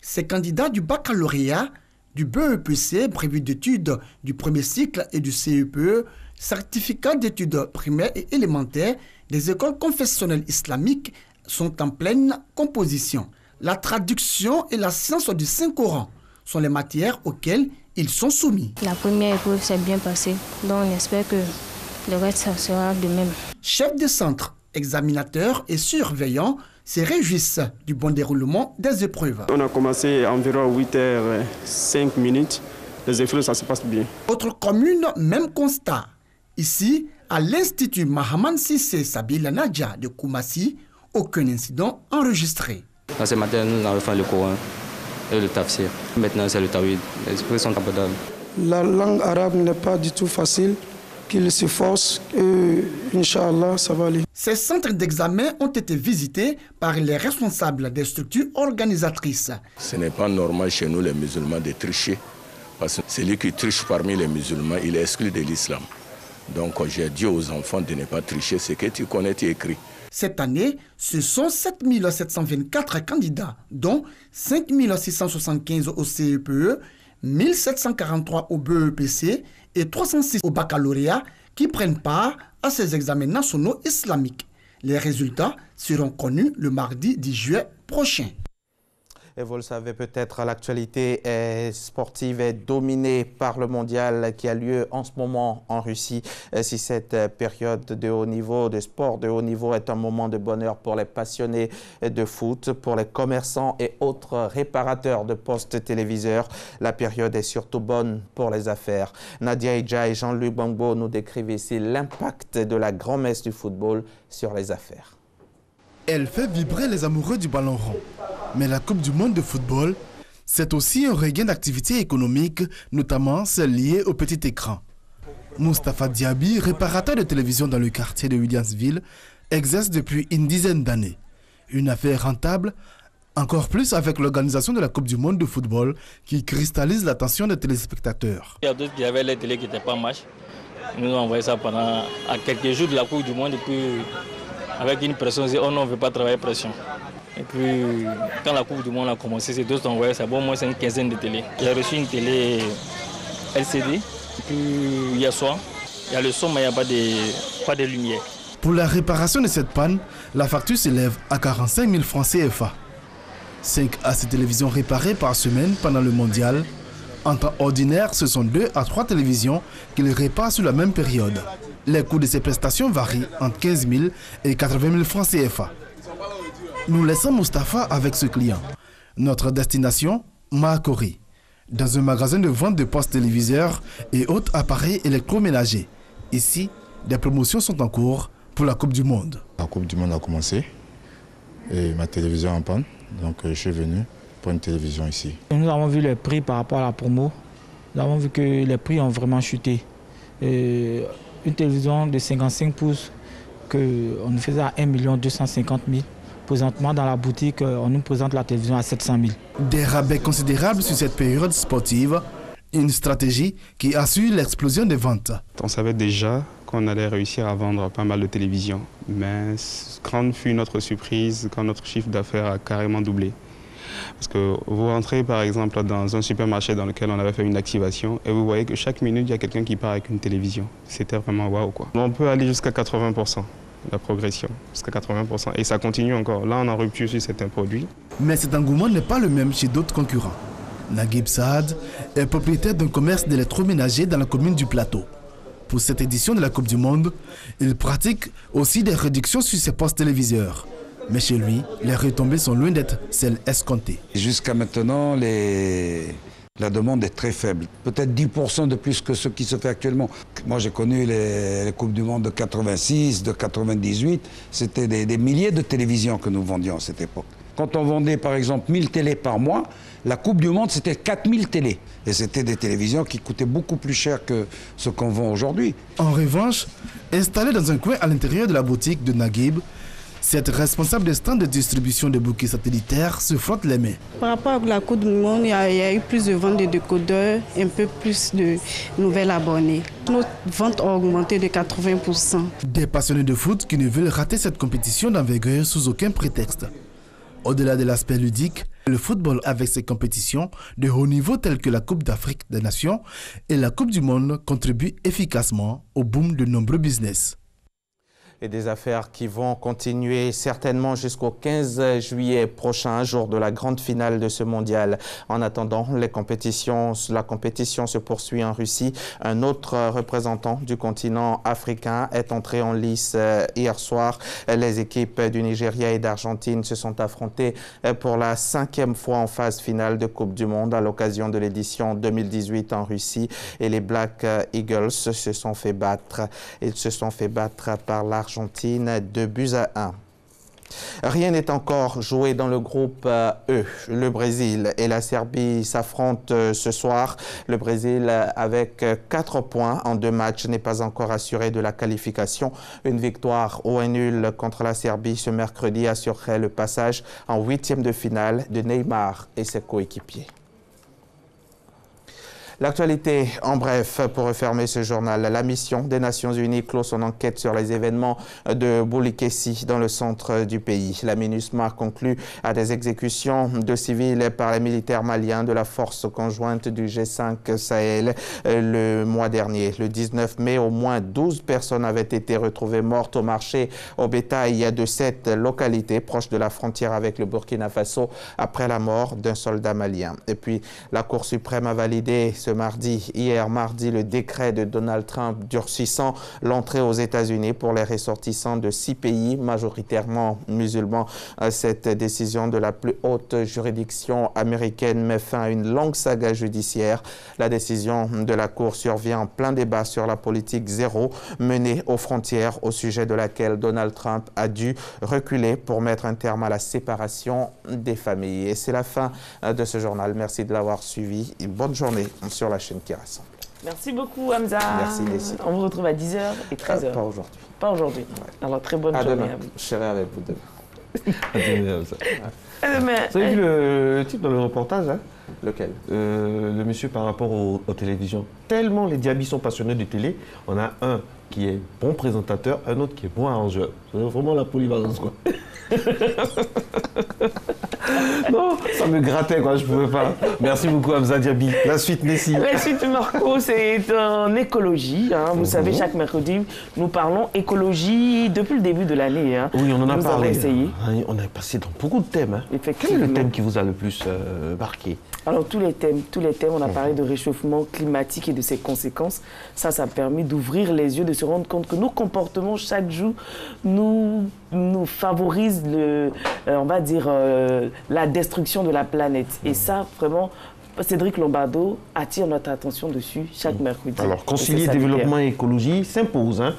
Ces candidats du baccalauréat, du BEPC, brevet d'études du premier cycle et du CEPE, certificat d'études primaires et élémentaires des écoles confessionnelles islamiques sont en pleine composition. La traduction et la science du Saint-Coran sont les matières auxquelles ils sont soumis. La première épreuve s'est bien passée, donc on espère que le reste ça sera de même. Chefs de centre, examinateurs et surveillants se réjouissent du bon déroulement des épreuves. On a commencé à environ 8h05. Les épreuves, ça se passe bien. Autre commune, même constat. Ici, à l'Institut Mahaman Sissé Sabila Nadja de Koumassi, aucun incident enregistré. Ce matin, nous avons fait le Coran et le tafsir. Maintenant, c'est le tawhid. Les esprits sont abordables. La langue arabe n'est pas du tout facile, qu'il s'efforce et Inch'Allah, ça va aller. Ces centres d'examen ont été visités par les responsables des structures organisatrices. Ce n'est pas normal chez nous, les musulmans, de tricher. Parce que celui qui triche parmi les musulmans, il est exclu de l'islam. Donc, j'ai dit aux enfants de ne pas tricher. Ce que tu connais, tu écris. Cette année, ce sont 7 724 candidats, dont 5 675 au CEPE, 1 743 au BEPC et 306 au baccalauréat qui prennent part à ces examens nationaux islamiques. Les résultats seront connus le mardi 10 juillet prochain. Et vous le savez peut-être, l'actualité sportive est dominée par le mondial qui a lieu en ce moment en Russie. Si cette période de haut niveau, de sport de haut niveau est un moment de bonheur pour les passionnés de foot, pour les commerçants et autres réparateurs de postes téléviseurs, la période est surtout bonne pour les affaires. Nadia Idja et Jean-Luc Bangbo nous décrivent ici l'impact de la grand-messe du football sur les affaires. Elle fait vibrer les amoureux du ballon rond. Mais la Coupe du monde de football, c'est aussi un regain d'activité économique, notamment celle liée au petit écran. Moustapha Diaby, réparateur de télévision dans le quartier de Williamsville, exerce depuis une dizaine d'années. Une affaire rentable, encore plus avec l'organisation de la Coupe du monde de football qui cristallise l'attention des téléspectateurs. Il y a d'autres qui avaient les télés qui n'étaient pas match. Nous avons envoyé ça pendant quelques jours de la Coupe du monde et puis avec une pression, on dit oh non, on ne veut pas travailler pression. Et puis, quand la Coupe du Monde a commencé, c'est d'autres envoyés, ça bon, moi c'est une quinzaine de télé. J'ai reçu une télé LCD, et puis hier soir, il y a le son, mais il n'y a pas de lumière. Pour la réparation de cette panne, la facture s'élève à 45 000 francs CFA. 5 à 6 télévisions réparées par semaine pendant le mondial. En temps ordinaire, ce sont 2 à 3 télévisions qu'ils réparent sur la même période. Les coûts de ces prestations varient entre 15 000 et 80 000 francs CFA. Nous laissons Mustapha avec ce client. Notre destination, Mahakori, dans un magasin de vente de postes téléviseurs et autres appareils électroménagers. Ici, des promotions sont en cours pour la Coupe du Monde. La Coupe du Monde a commencé et ma télévision est en panne, donc je suis venu pour une télévision ici. Nous avons vu les prix par rapport à la promo. Nous avons vu que les prix ont vraiment chuté. Et une télévision de 55 pouces qu'on nous faisait à 1 250 000. Présentement, dans la boutique, on nous présente la télévision à 700 000. Des rabais considérables sur cette période sportive, une stratégie qui assure l'explosion des ventes. On savait déjà qu'on allait réussir à vendre pas mal de télévisions, mais grande fut notre surprise quand notre chiffre d'affaires a carrément doublé. Parce que vous rentrez par exemple dans un supermarché dans lequel on avait fait une activation et vous voyez que chaque minute, il y a quelqu'un qui part avec une télévision. C'était vraiment waouh quoi. On peut aller jusqu'à 80%. La progression, jusqu'à 80%. Et ça continue encore. Là, on est en rupture sur certains produits. Mais cet engouement n'est pas le même chez d'autres concurrents. Naguib Saad est propriétaire d'un commerce d'électroménager dans la commune du Plateau. Pour cette édition de la Coupe du Monde, il pratique aussi des réductions sur ses postes téléviseurs. Mais chez lui, les retombées sont loin d'être celles escomptées. Jusqu'à maintenant, la demande est très faible. Peut-être 10% de plus que ce qui se fait actuellement. Moi, j'ai connu les Coupes du Monde de 86, de 98. C'était des milliers de télévisions que nous vendions à cette époque. Quand on vendait, par exemple, 1000 télés par mois, la Coupe du Monde, c'était 4000 télés. Et c'était des télévisions qui coûtaient beaucoup plus cher que ce qu'on vend aujourd'hui. En revanche, installé dans un coin à l'intérieur de la boutique de Naguib, cette responsable des stands de distribution de bouquets satellitaires se frotte les mains. Par rapport à la Coupe du Monde, il y a eu plus de ventes de décodeurs, un peu plus de nouvelles abonnés. Notre vente a augmenté de 80%. Des passionnés de foot qui ne veulent rater cette compétition d'envergure sous aucun prétexte. Au-delà de l'aspect ludique, le football avec ses compétitions de haut niveau telles que la Coupe d'Afrique des Nations et la Coupe du Monde contribue efficacement au boom de nombreux business. Et des affaires qui vont continuer certainement jusqu'au 15 juillet prochain, jour de la grande finale de ce mondial. En attendant, la compétition se poursuit en Russie. Un autre représentant du continent africain est entré en lice hier soir. Les équipes du Nigeria et d'Argentine se sont affrontées pour la 5e fois en phase finale de Coupe du Monde à l'occasion de l'édition 2018 en Russie. Et les Black Eagles se sont fait battre. Ils se sont fait battre par l'Argentine 2-1. Rien n'est encore joué dans le groupe E. Le Brésil et la Serbie s'affrontent ce soir. Le Brésil, avec 4 points en 2 matchs, n'est pas encore assuré de la qualification. Une victoire ou un nul contre la Serbie ce mercredi assurerait le passage en 8e de finale de Neymar et ses coéquipiers. L'actualité, en bref, pour refermer ce journal. La mission des Nations Unies clôt son enquête sur les événements de Boulikessi dans le centre du pays. La MINUSMA conclut à des exécutions de civils par les militaires maliens de la force conjointe du G5 Sahel le mois dernier. Le 19 mai, au moins 12 personnes avaient été retrouvées mortes au marché au bétail de cette localité proche de la frontière avec le Burkina Faso après la mort d'un soldat malien. Et puis, la Cour suprême a validé hier mardi, le décret de Donald Trump durcissant l'entrée aux États-Unis pour les ressortissants de 6 pays, majoritairement musulmans. Cette décision de la plus haute juridiction américaine met fin à une longue saga judiciaire. La décision de la Cour survient en plein débat sur la politique zéro menée aux frontières, au sujet de laquelle Donald Trump a dû reculer pour mettre un terme à la séparation des familles. Et c'est la fin de ce journal. Merci de l'avoir suivi. Une bonne journée sur la chaîne qui rassemble. Merci beaucoup, Hamza. Merci, Nessie. On vous retrouve à 10h et 13h. Pas aujourd'hui. Pas aujourd'hui. Ouais. Alors, très bonne journée demain. à vous. Je serai avec vous demain. À demain, Hamza. À demain. Vous avez vu le type dans le reportage, hein? Lequel? Le monsieur par rapport aux télévisions. Tellement les diabis sont passionnés de télé, on a un qui est bon présentateur, un autre qui est bon arrangeur. C'est vraiment la polyvalence, quoi. Non, ça me grattait, quoi, je pouvais pas. Merci beaucoup, Hamza Diaby. La suite, Nessie. La suite, Marco, c'est en écologie. Hein. Vous savez, chaque mercredi, nous parlons écologie depuis le début de l'année. Hein. Oui, on en a nous parlé. Essayé. On a passé dans beaucoup de thèmes. Hein. Effectivement. Quel est le thème qui vous a le plus marqué? Alors, tous les thèmes, on a parlé de réchauffement climatique et de ses conséquences. Ça a permis d'ouvrir les yeux, de se rendre compte que nos comportements, chaque jour, nous favorisent, on va dire, la destruction de la planète. Et ça, vraiment, Cédric Lombardo attire notre attention dessus chaque mercredi. Alors, concilier développement et écologie s'impose. Hein.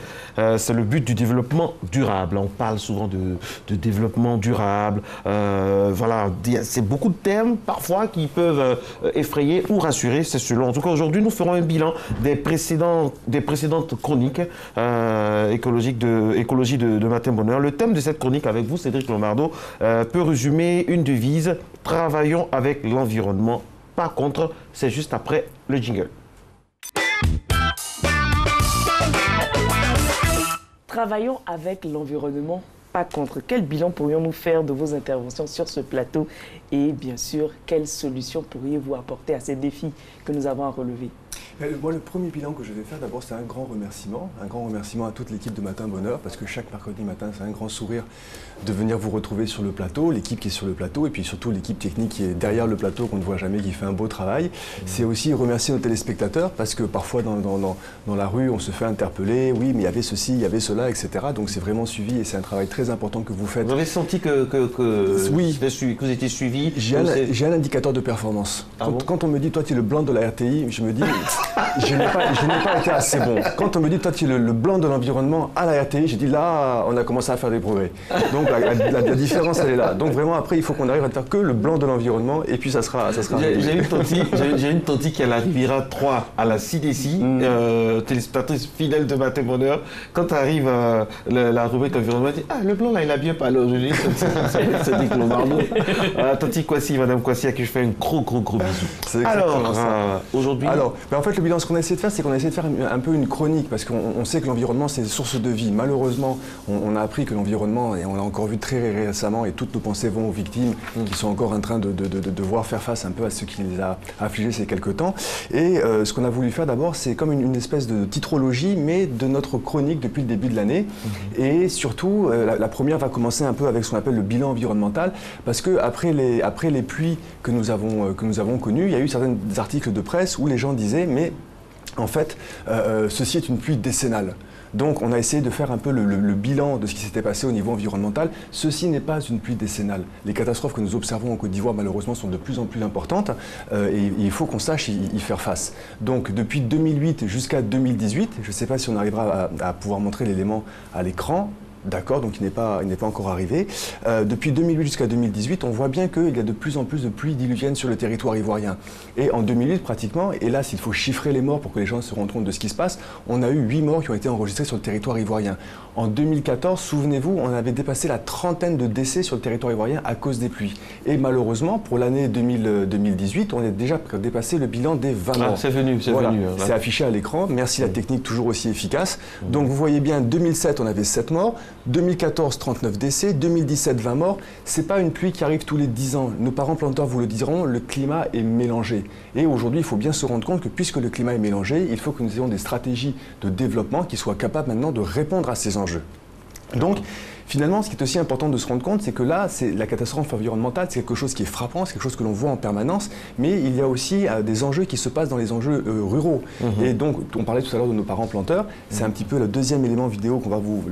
C'est le but du développement durable. On parle souvent de développement durable. Voilà, c'est beaucoup de termes parfois qui peuvent effrayer ou rassurer, c'est selon. En tout cas, aujourd'hui, nous ferons un bilan des précédentes chroniques écologie de Matin Bonheur. Le thème de cette chronique avec vous, Cédric Lombardo, peut résumer une devise: travaillons avec l'environnement. Par contre, c'est juste après le jingle. Travaillons avec l'environnement, pas contre. Quel bilan pourrions-nous faire de vos interventions sur ce plateau? Et bien sûr, quelles solutions pourriez-vous apporter à ces défis que nous avons à relever? Moi, le premier bilan que je vais faire, d'abord, c'est un grand remerciement à toute l'équipe de Matin Bonheur, parce que chaque mercredi matin, c'est un grand sourire de venir vous retrouver sur le plateau, l'équipe qui est sur le plateau, et puis surtout l'équipe technique qui est derrière le plateau, qu'on ne voit jamais, qui fait un beau travail. C'est aussi remercier nos téléspectateurs, parce que parfois, dans la rue, on se fait interpeller, oui, mais il y avait ceci, il y avait cela, etc. Donc c'est vraiment suivi, et c'est un travail très important que vous faites. Vous avez senti que vous étiez suivi? J'ai un indicateur de performance. Quand on me dit, toi, tu es le blanc de la RTI, je me dis... Je n'ai pas été assez bon. Quand on me dit, toi, tu es le blanc de l'environnement à la RTI, j'ai dit, là, on a commencé à faire des progrès. Donc, la différence, elle est là. Donc, vraiment, après, il faut qu'on arrive à faire que le blanc de l'environnement, et puis ça sera J'ai une tante qui, à la Riviera 3, à la CDC, téléspectatrice fidèle de Matin Bonheur. Quand arrive la rubrique environnement, elle dit, ah, le blanc, là, il a bien parlé aujourd'hui. C'est dit Clomardo. Tante Kwasi, Madame Kwasi, à qui je fais un gros bisou. Alors, aujourd'hui... En fait, le bilan, ce qu'on a essayé de faire, c'est qu'on a essayé de faire un peu une chronique, parce qu'on sait que l'environnement, c'est source de vie. Malheureusement, on a appris que l'environnement, et on l'a encore vu très récemment, et toutes nos pensées vont aux victimes qui sont encore en train de devoir faire face un peu à ce qui les a affligés ces quelques temps. Et ce qu'on a voulu faire d'abord, c'est comme une espèce de titrologie, mais de notre chronique depuis le début de l'année. Et surtout, la première va commencer un peu avec ce qu'on appelle le bilan environnemental, parce que après les pluies que nous avons connues, il y a eu certains articles de presse où les gens disaient, mais en fait, ceci est une pluie décennale. Donc on a essayé de faire un peu le bilan de ce qui s'était passé au niveau environnemental. Ceci n'est pas une pluie décennale. Les catastrophes que nous observons en Côte d'Ivoire, malheureusement, sont de plus en plus importantes et il faut qu'on sache y faire face. Donc depuis 2008 jusqu'à 2018, je ne sais pas si on arrivera à pouvoir montrer l'élément à l'écran. D'accord, donc il n'est pas encore arrivé. Depuis 2008 jusqu'à 2018, on voit bien qu'il y a de plus en plus de pluies diluviennes sur le territoire ivoirien. Et en 2008, pratiquement, et là, s'il faut chiffrer les morts pour que les gens se rendent compte de ce qui se passe, on a eu 8 morts qui ont été enregistrés sur le territoire ivoirien. En 2014, souvenez-vous, on avait dépassé la trentaine de décès sur le territoire ivoirien à cause des pluies. Et malheureusement, pour l'année 2018, on a déjà dépassé le bilan des 20 morts. C'est venu. C'est affiché à l'écran. Merci la technique, toujours aussi efficace. Donc vous voyez bien, 2007, on avait 7 morts. 2014, 39 décès, 2017, 20 morts. Ce n'est pas une pluie qui arrive tous les 10 ans. Nos parents planteurs vous le diront, le climat est mélangé. Et aujourd'hui, il faut bien se rendre compte que puisque le climat est mélangé, il faut que nous ayons des stratégies de développement qui soient capables maintenant de répondre à ces enjeux. Donc, finalement, ce qui est aussi important de se rendre compte, c'est que là, la catastrophe environnementale, c'est quelque chose qui est frappant, c'est quelque chose que l'on voit en permanence, mais il y a aussi des enjeux qui se passent dans les enjeux ruraux. Et donc, on parlait tout à l'heure de nos parents planteurs, c'est un petit peu le deuxième élément vidéo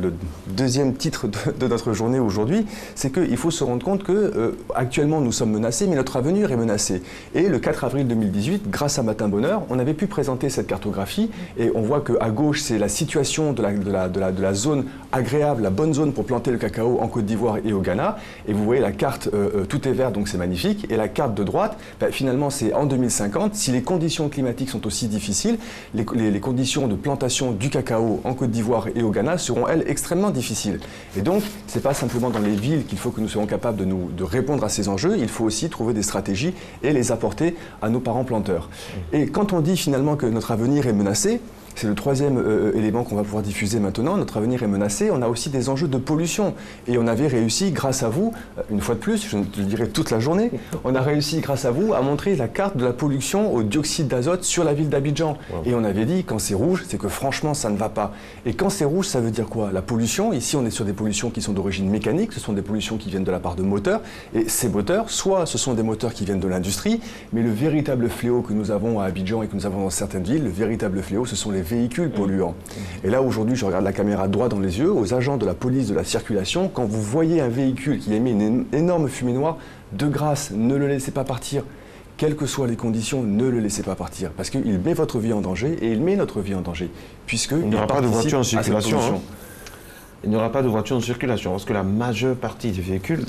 le deuxième titre de notre journée aujourd'hui, c'est qu'il faut se rendre compte que actuellement nous sommes menacés, mais notre avenir est menacé. Et le 4 avril 2018, grâce à Matin Bonheur, on avait pu présenter cette cartographie, et on voit qu'à gauche, c'est la situation de la zone agréable, la bonne zone pour planter le cacao en Côte d'Ivoire et au Ghana. Et vous voyez la carte, tout est vert, donc c'est magnifique. Et la carte de droite, finalement, c'est en 2050. Si les conditions climatiques sont aussi difficiles, les conditions de plantation du cacao en Côte d'Ivoire et au Ghana seront, elles, extrêmement difficiles. Et donc, ce n'est pas simplement dans les villes qu'il faut que nous soyons capables de répondre à ces enjeux. Il faut aussi trouver des stratégies et les apporter à nos parents planteurs. Et quand on dit finalement que notre avenir est menacé, c'est le troisième élément qu'on va pouvoir diffuser maintenant. Notre avenir est menacé. On a aussi des enjeux de pollution. Et on avait réussi, grâce à vous, une fois de plus, je le dirai toute la journée, on a réussi, grâce à vous, à montrer la carte de la pollution au dioxyde d'azote sur la ville d'Abidjan. Wow. Et on avait dit, quand c'est rouge, c'est que franchement, ça ne va pas. Et quand c'est rouge, ça veut dire quoi? La pollution, ici, on est sur des pollutions qui sont d'origine mécanique. Ce sont des pollutions qui viennent de la part de moteurs. Et ces moteurs, soit ce sont des moteurs qui viennent de l'industrie, mais le véritable fléau que nous avons à Abidjan et que nous avons dans certaines villes, le véritable fléau, ce sont les véhicules polluants. Et là, aujourd'hui, je regarde la caméra droit dans les yeux, aux agents de la police de la circulation, quand vous voyez un véhicule qui émet une énorme fumée noire, de grâce, ne le laissez pas partir. Quelles que soient les conditions, ne le laissez pas partir. Parce qu'il met votre vie en danger et il met notre vie en danger. Puisqu'il n'y aura pas de voiture en circulation. Il n'y aura pas de voiture en circulation, parce que la majeure partie des véhicules...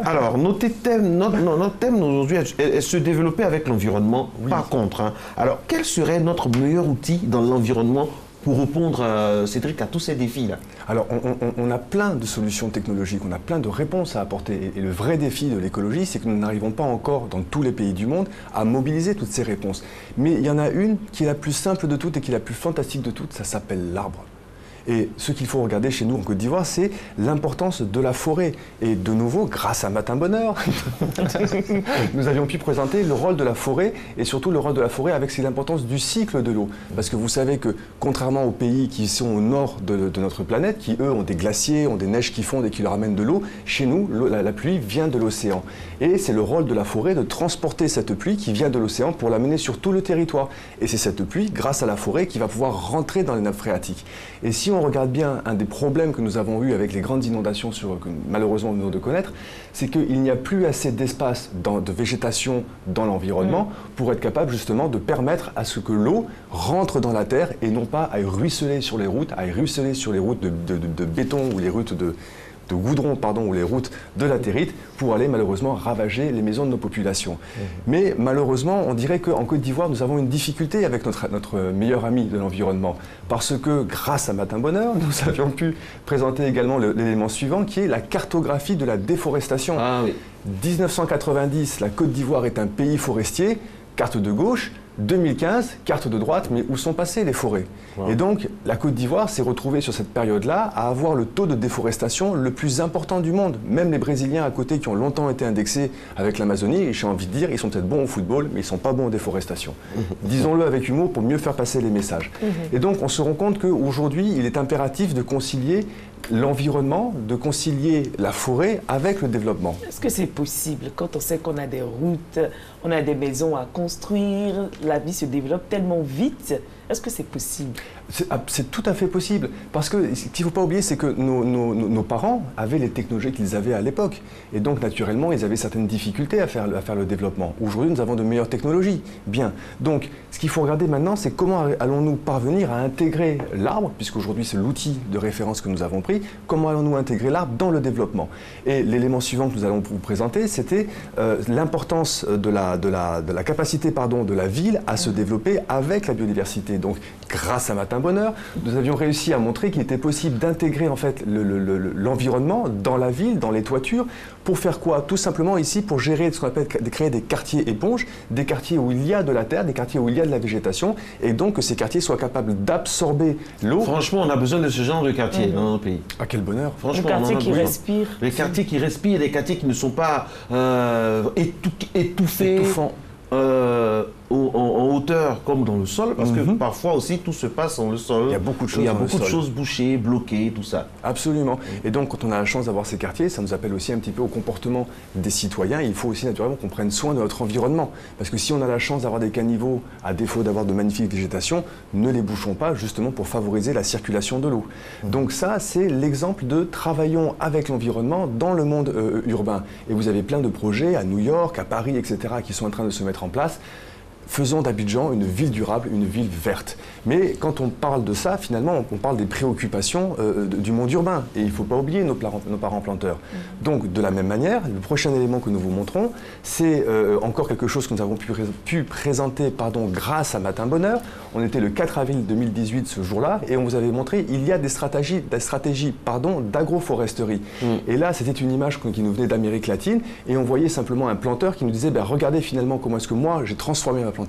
Alors, notre thème aujourd'hui est se développer avec l'environnement, pas contre. Hein. Alors, quel serait notre meilleur outil dans l'environnement pour répondre, Cédric, à tous ces défis-là? Alors, on a plein de solutions technologiques, on a plein de réponses à apporter. Et le vrai défi de l'écologie, c'est que nous n'arrivons pas encore, dans tous les pays du monde, à mobiliser toutes ces réponses. Mais il y en a une qui est la plus simple de toutes et qui est la plus fantastique de toutes, ça s'appelle l'arbre. Et ce qu'il faut regarder chez nous en Côte d'Ivoire, c'est l'importance de la forêt. Et de nouveau, grâce à Matin Bonheur, nous avions pu présenter le rôle de la forêt et surtout le rôle de la forêt avec l'importance du cycle de l'eau. Parce que vous savez que contrairement aux pays qui sont au nord de notre planète, qui eux ont des glaciers, ont des neiges qui fondent et qui leur amènent de l'eau, chez nous, la pluie vient de l'océan. Et c'est le rôle de la forêt de transporter cette pluie qui vient de l'océan pour l'amener sur tout le territoire. Et c'est cette pluie, grâce à la forêt, qui va pouvoir rentrer dans les nappes phréatiques. Et si on regarde bien, un des problèmes que nous avons eu avec les grandes inondations que malheureusement nous venons de connaître, c'est qu'il n'y a plus assez d'espace de végétation dans l'environnement pour être capable justement de permettre à ce que l'eau rentre dans la terre et non pas à ruisseler sur les routes, de béton ou les routes de goudron, ou les routes de latérite pour aller malheureusement ravager les maisons de nos populations. Mais malheureusement, on dirait qu'en Côte d'Ivoire, nous avons une difficulté avec notre meilleur ami de l'environnement. Parce que grâce à Matin Bonheur, nous avions pu présenter également l'élément suivant qui est la cartographie de la déforestation. 1990, la Côte d'Ivoire est un pays forestier, carte de gauche. 2015, carte de droite, mais où sont passées les forêts? Et donc, la Côte d'Ivoire s'est retrouvée sur cette période-là à avoir le taux de déforestation le plus important du monde. Même les Brésiliens à côté qui ont longtemps été indexés avec l'Amazonie, j'ai envie de dire, ils sont peut-être bons au football, mais ils ne sont pas bons en déforestation. Disons-le avec humour pour mieux faire passer les messages. Et donc, on se rend compte qu'aujourd'hui, il est impératif de concilier l'environnement, de concilier la forêt avec le développement. Est-ce que c'est possible quand on sait qu'on a des routes, on a des maisons à construire, la vie se développe tellement vite? Est-ce que c'est possible? C'est tout à fait possible. Parce que ce qu'il ne faut pas oublier, c'est que nos parents avaient les technologies qu'ils avaient à l'époque. Et donc, naturellement, ils avaient certaines difficultés à faire le développement. Aujourd'hui, nous avons de meilleures technologies. Bien. Donc, ce qu'il faut regarder maintenant, c'est comment allons-nous parvenir à intégrer l'arbre, puisqu'aujourd'hui, c'est l'outil de référence que nous avons pris, comment allons-nous intégrer l'arbre dans le développement? Et l'élément suivant que nous allons vous présenter, c'était l'importance de la capacité de la ville à se développer avec la biodiversité. Donc, grâce à Matin Bonheur, nous avions réussi à montrer qu'il était possible d'intégrer en fait l'environnement dans la ville, dans les toitures, pour faire quoi? Tout simplement ici pour gérer ce qu'on appelle créer des quartiers éponges, des quartiers où il y a de la terre, des quartiers où il y a de la végétation, et donc que ces quartiers soient capables d'absorber l'eau. Franchement, on a besoin de ce genre de quartier dans nos pays. Ah, quel bonheur! Franchement, les quartiers qui respirent. Les quartiers qui respirent, les quartiers qui ne sont pas étouffants. En hauteur comme dans le sol, parce que parfois aussi tout se passe dans le sol. Il y a beaucoup de choses, choses bouchées, bloquées, tout ça. Absolument. Et donc quand on a la chance d'avoir ces quartiers, ça nous appelle aussi un petit peu au comportement des citoyens. Il faut aussi naturellement qu'on prenne soin de notre environnement. Parce que si on a la chance d'avoir des caniveaux, à défaut d'avoir de magnifiques végétations, ne les bouchons pas justement pour favoriser la circulation de l'eau. Donc ça, c'est l'exemple de travaillons avec l'environnement dans le monde urbain. Et vous avez plein de projets à New York, à Paris, etc. qui sont en train de se mettre en place. Faisons d'Abidjan une ville durable, une ville verte. Mais quand on parle de ça, finalement, on parle des préoccupations du monde urbain. Et il ne faut pas oublier nos parents planteurs. Donc, de la même manière, le prochain élément que nous vous montrons, c'est encore quelque chose que nous avons pu présenter grâce à Matin Bonheur. On était le 4 avril 2018 ce jour-là, et on vous avait montré il y a des stratégies d'agroforesterie. Et là, c'était une image qui nous venait d'Amérique latine, et on voyait simplement un planteur qui nous disait regardez finalement comment est-ce que moi j'ai transformé ma plantation.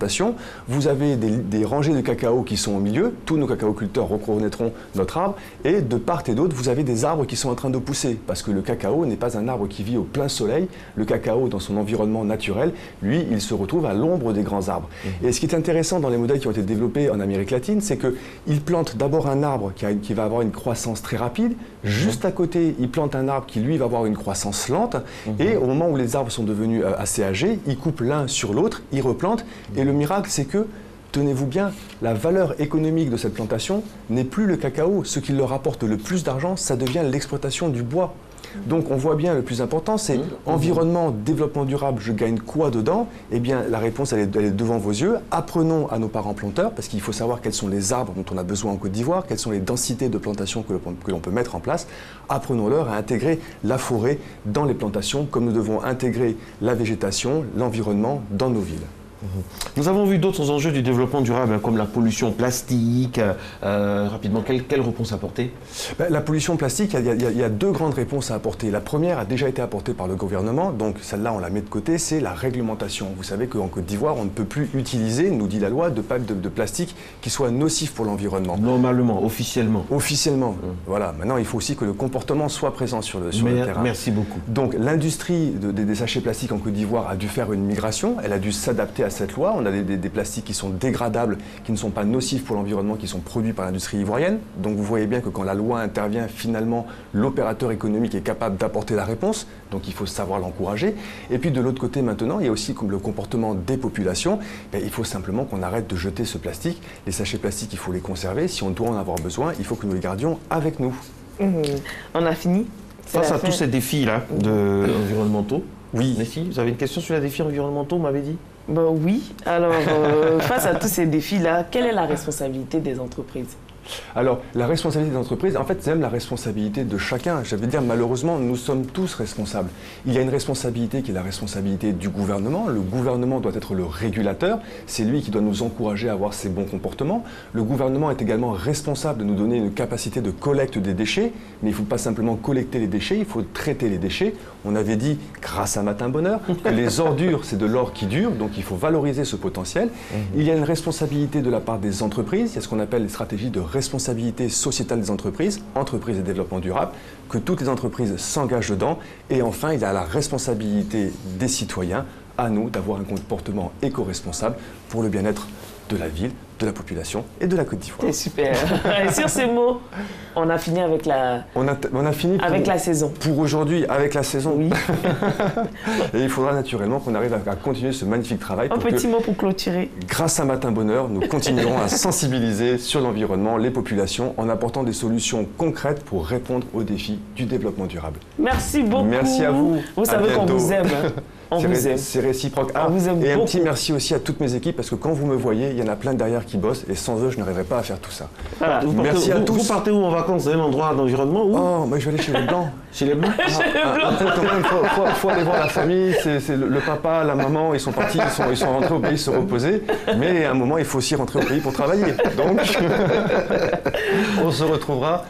Vous avez des rangées de cacao qui sont au milieu, tous nos cacaoculteurs reconnaîtront notre arbre, et de part et d'autre, vous avez des arbres qui sont en train de pousser, parce que le cacao n'est pas un arbre qui vit au plein soleil. Le cacao, dans son environnement naturel, lui, il se retrouve à l'ombre des grands arbres. Et ce qui est intéressant dans les modèles qui ont été développés en Amérique latine, c'est qu'ils plantent d'abord un arbre qui va avoir une croissance très rapide, juste à côté, ils plantent un arbre qui, lui, va avoir une croissance lente, et au moment où les arbres sont devenus assez âgés, ils coupent l'un sur l'autre, ils replantent, et le miracle, c'est que, tenez-vous bien, la valeur économique de cette plantation n'est plus le cacao. Ce qui leur rapporte le plus d'argent, ça devient l'exploitation du bois. Donc on voit bien, le plus important, c'est environnement, développement durable, je gagne quoi dedans? Eh bien, la réponse, elle est devant vos yeux. Apprenons à nos parents planteurs, parce qu'il faut savoir quels sont les arbres dont on a besoin en Côte d'Ivoire, quelles sont les densités de plantation que l'on peut mettre en place. Apprenons-leur à intégrer la forêt dans les plantations, comme nous devons intégrer la végétation, l'environnement dans nos villes. Nous avons vu d'autres enjeux du développement durable, comme la pollution plastique. Rapidement, quelle réponse apporter? La pollution plastique, il y a deux grandes réponses à apporter. La première a déjà été apportée par le gouvernement, donc celle-là on la met de côté, c'est la réglementation. Vous savez qu'en Côte d'Ivoire, on ne peut plus utiliser, nous dit la loi, de plastique qui soit nocif pour l'environnement. Normalement, officiellement. Officiellement, voilà. Maintenant, il faut aussi que le comportement soit présent sur le terrain. Merci beaucoup. Donc l'industrie des sachets plastiques en Côte d'Ivoire a dû faire une migration, elle a dû s'adapter à cette loi. On a des plastiques qui sont dégradables, qui ne sont pas nocifs pour l'environnement, qui sont produits par l'industrie ivoirienne. Donc vous voyez bien que quand la loi intervient, finalement, l'opérateur économique est capable d'apporter la réponse. Donc il faut savoir l'encourager. Et puis de l'autre côté maintenant, il y a aussi comme le comportement des populations. Il faut simplement qu'on arrête de jeter ce plastique. Les sachets plastiques, il faut les conserver. Si on doit en avoir besoin, il faut que nous les gardions avec nous. On a fini. Face à tous ces défis-là environnementaux, oui. Nessie, vous avez une question sur les défis environnementaux, vous m'avez dit? Oui. Alors, face à tous ces défis-là, quelle est la responsabilité des entreprises? Alors, la responsabilité des entreprises, en fait, c'est même la responsabilité de chacun. Je veux dire, malheureusement, nous sommes tous responsables. Il y a une responsabilité qui est la responsabilité du gouvernement. Le gouvernement doit être le régulateur. C'est lui qui doit nous encourager à avoir ces bons comportements. Le gouvernement est également responsable de nous donner une capacité de collecte des déchets. Mais il ne faut pas simplement collecter les déchets, il faut traiter les déchets. On avait dit, grâce à Matin Bonheur, que les ordures, c'est de l'or qui dure. Donc, il faut valoriser ce potentiel. Il y a une responsabilité de la part des entreprises. Il y a ce qu'on appelle les stratégies de responsabilité sociétale des entreprises, entreprises et développement durable, que toutes les entreprises s'engagent dedans. Et enfin, il y a la responsabilité des citoyens, à nous d'avoir un comportement éco-responsable pour le bien-être de la ville, de la population et de la Côte d'Ivoire. C'est super. Et sur ces mots, on a fini avec la, on a fini avec la saison. Pour aujourd'hui, avec la saison. Oui. Et il faudra naturellement qu'on arrive à continuer ce magnifique travail. Un petit mot pour clôturer. Grâce à Matin Bonheur, nous continuerons à sensibiliser sur l'environnement, les populations, en apportant des solutions concrètes pour répondre aux défis du développement durable. Merci beaucoup. Merci à vous. Vous savez qu'on vous aime. C'est réciproque. On vous aime et beaucoup. Un petit merci aussi à toutes mes équipes, parce que quand vous me voyez, il y en a plein derrière qui bossent, et sans eux, je n'arriverais pas à faire tout ça. Voilà. Merci à tous. Vous partez où en vacances? Vous avez un endroit d'environnement où? Oh, moi je vais aller chez les Blancs. Chez les Blancs? Quand même, faut aller voir la famille, c'est le papa, la maman, ils sont partis, ils sont rentrés au pays se reposer, mais à un moment, il faut aussi rentrer au pays pour travailler. Donc, on se retrouvera.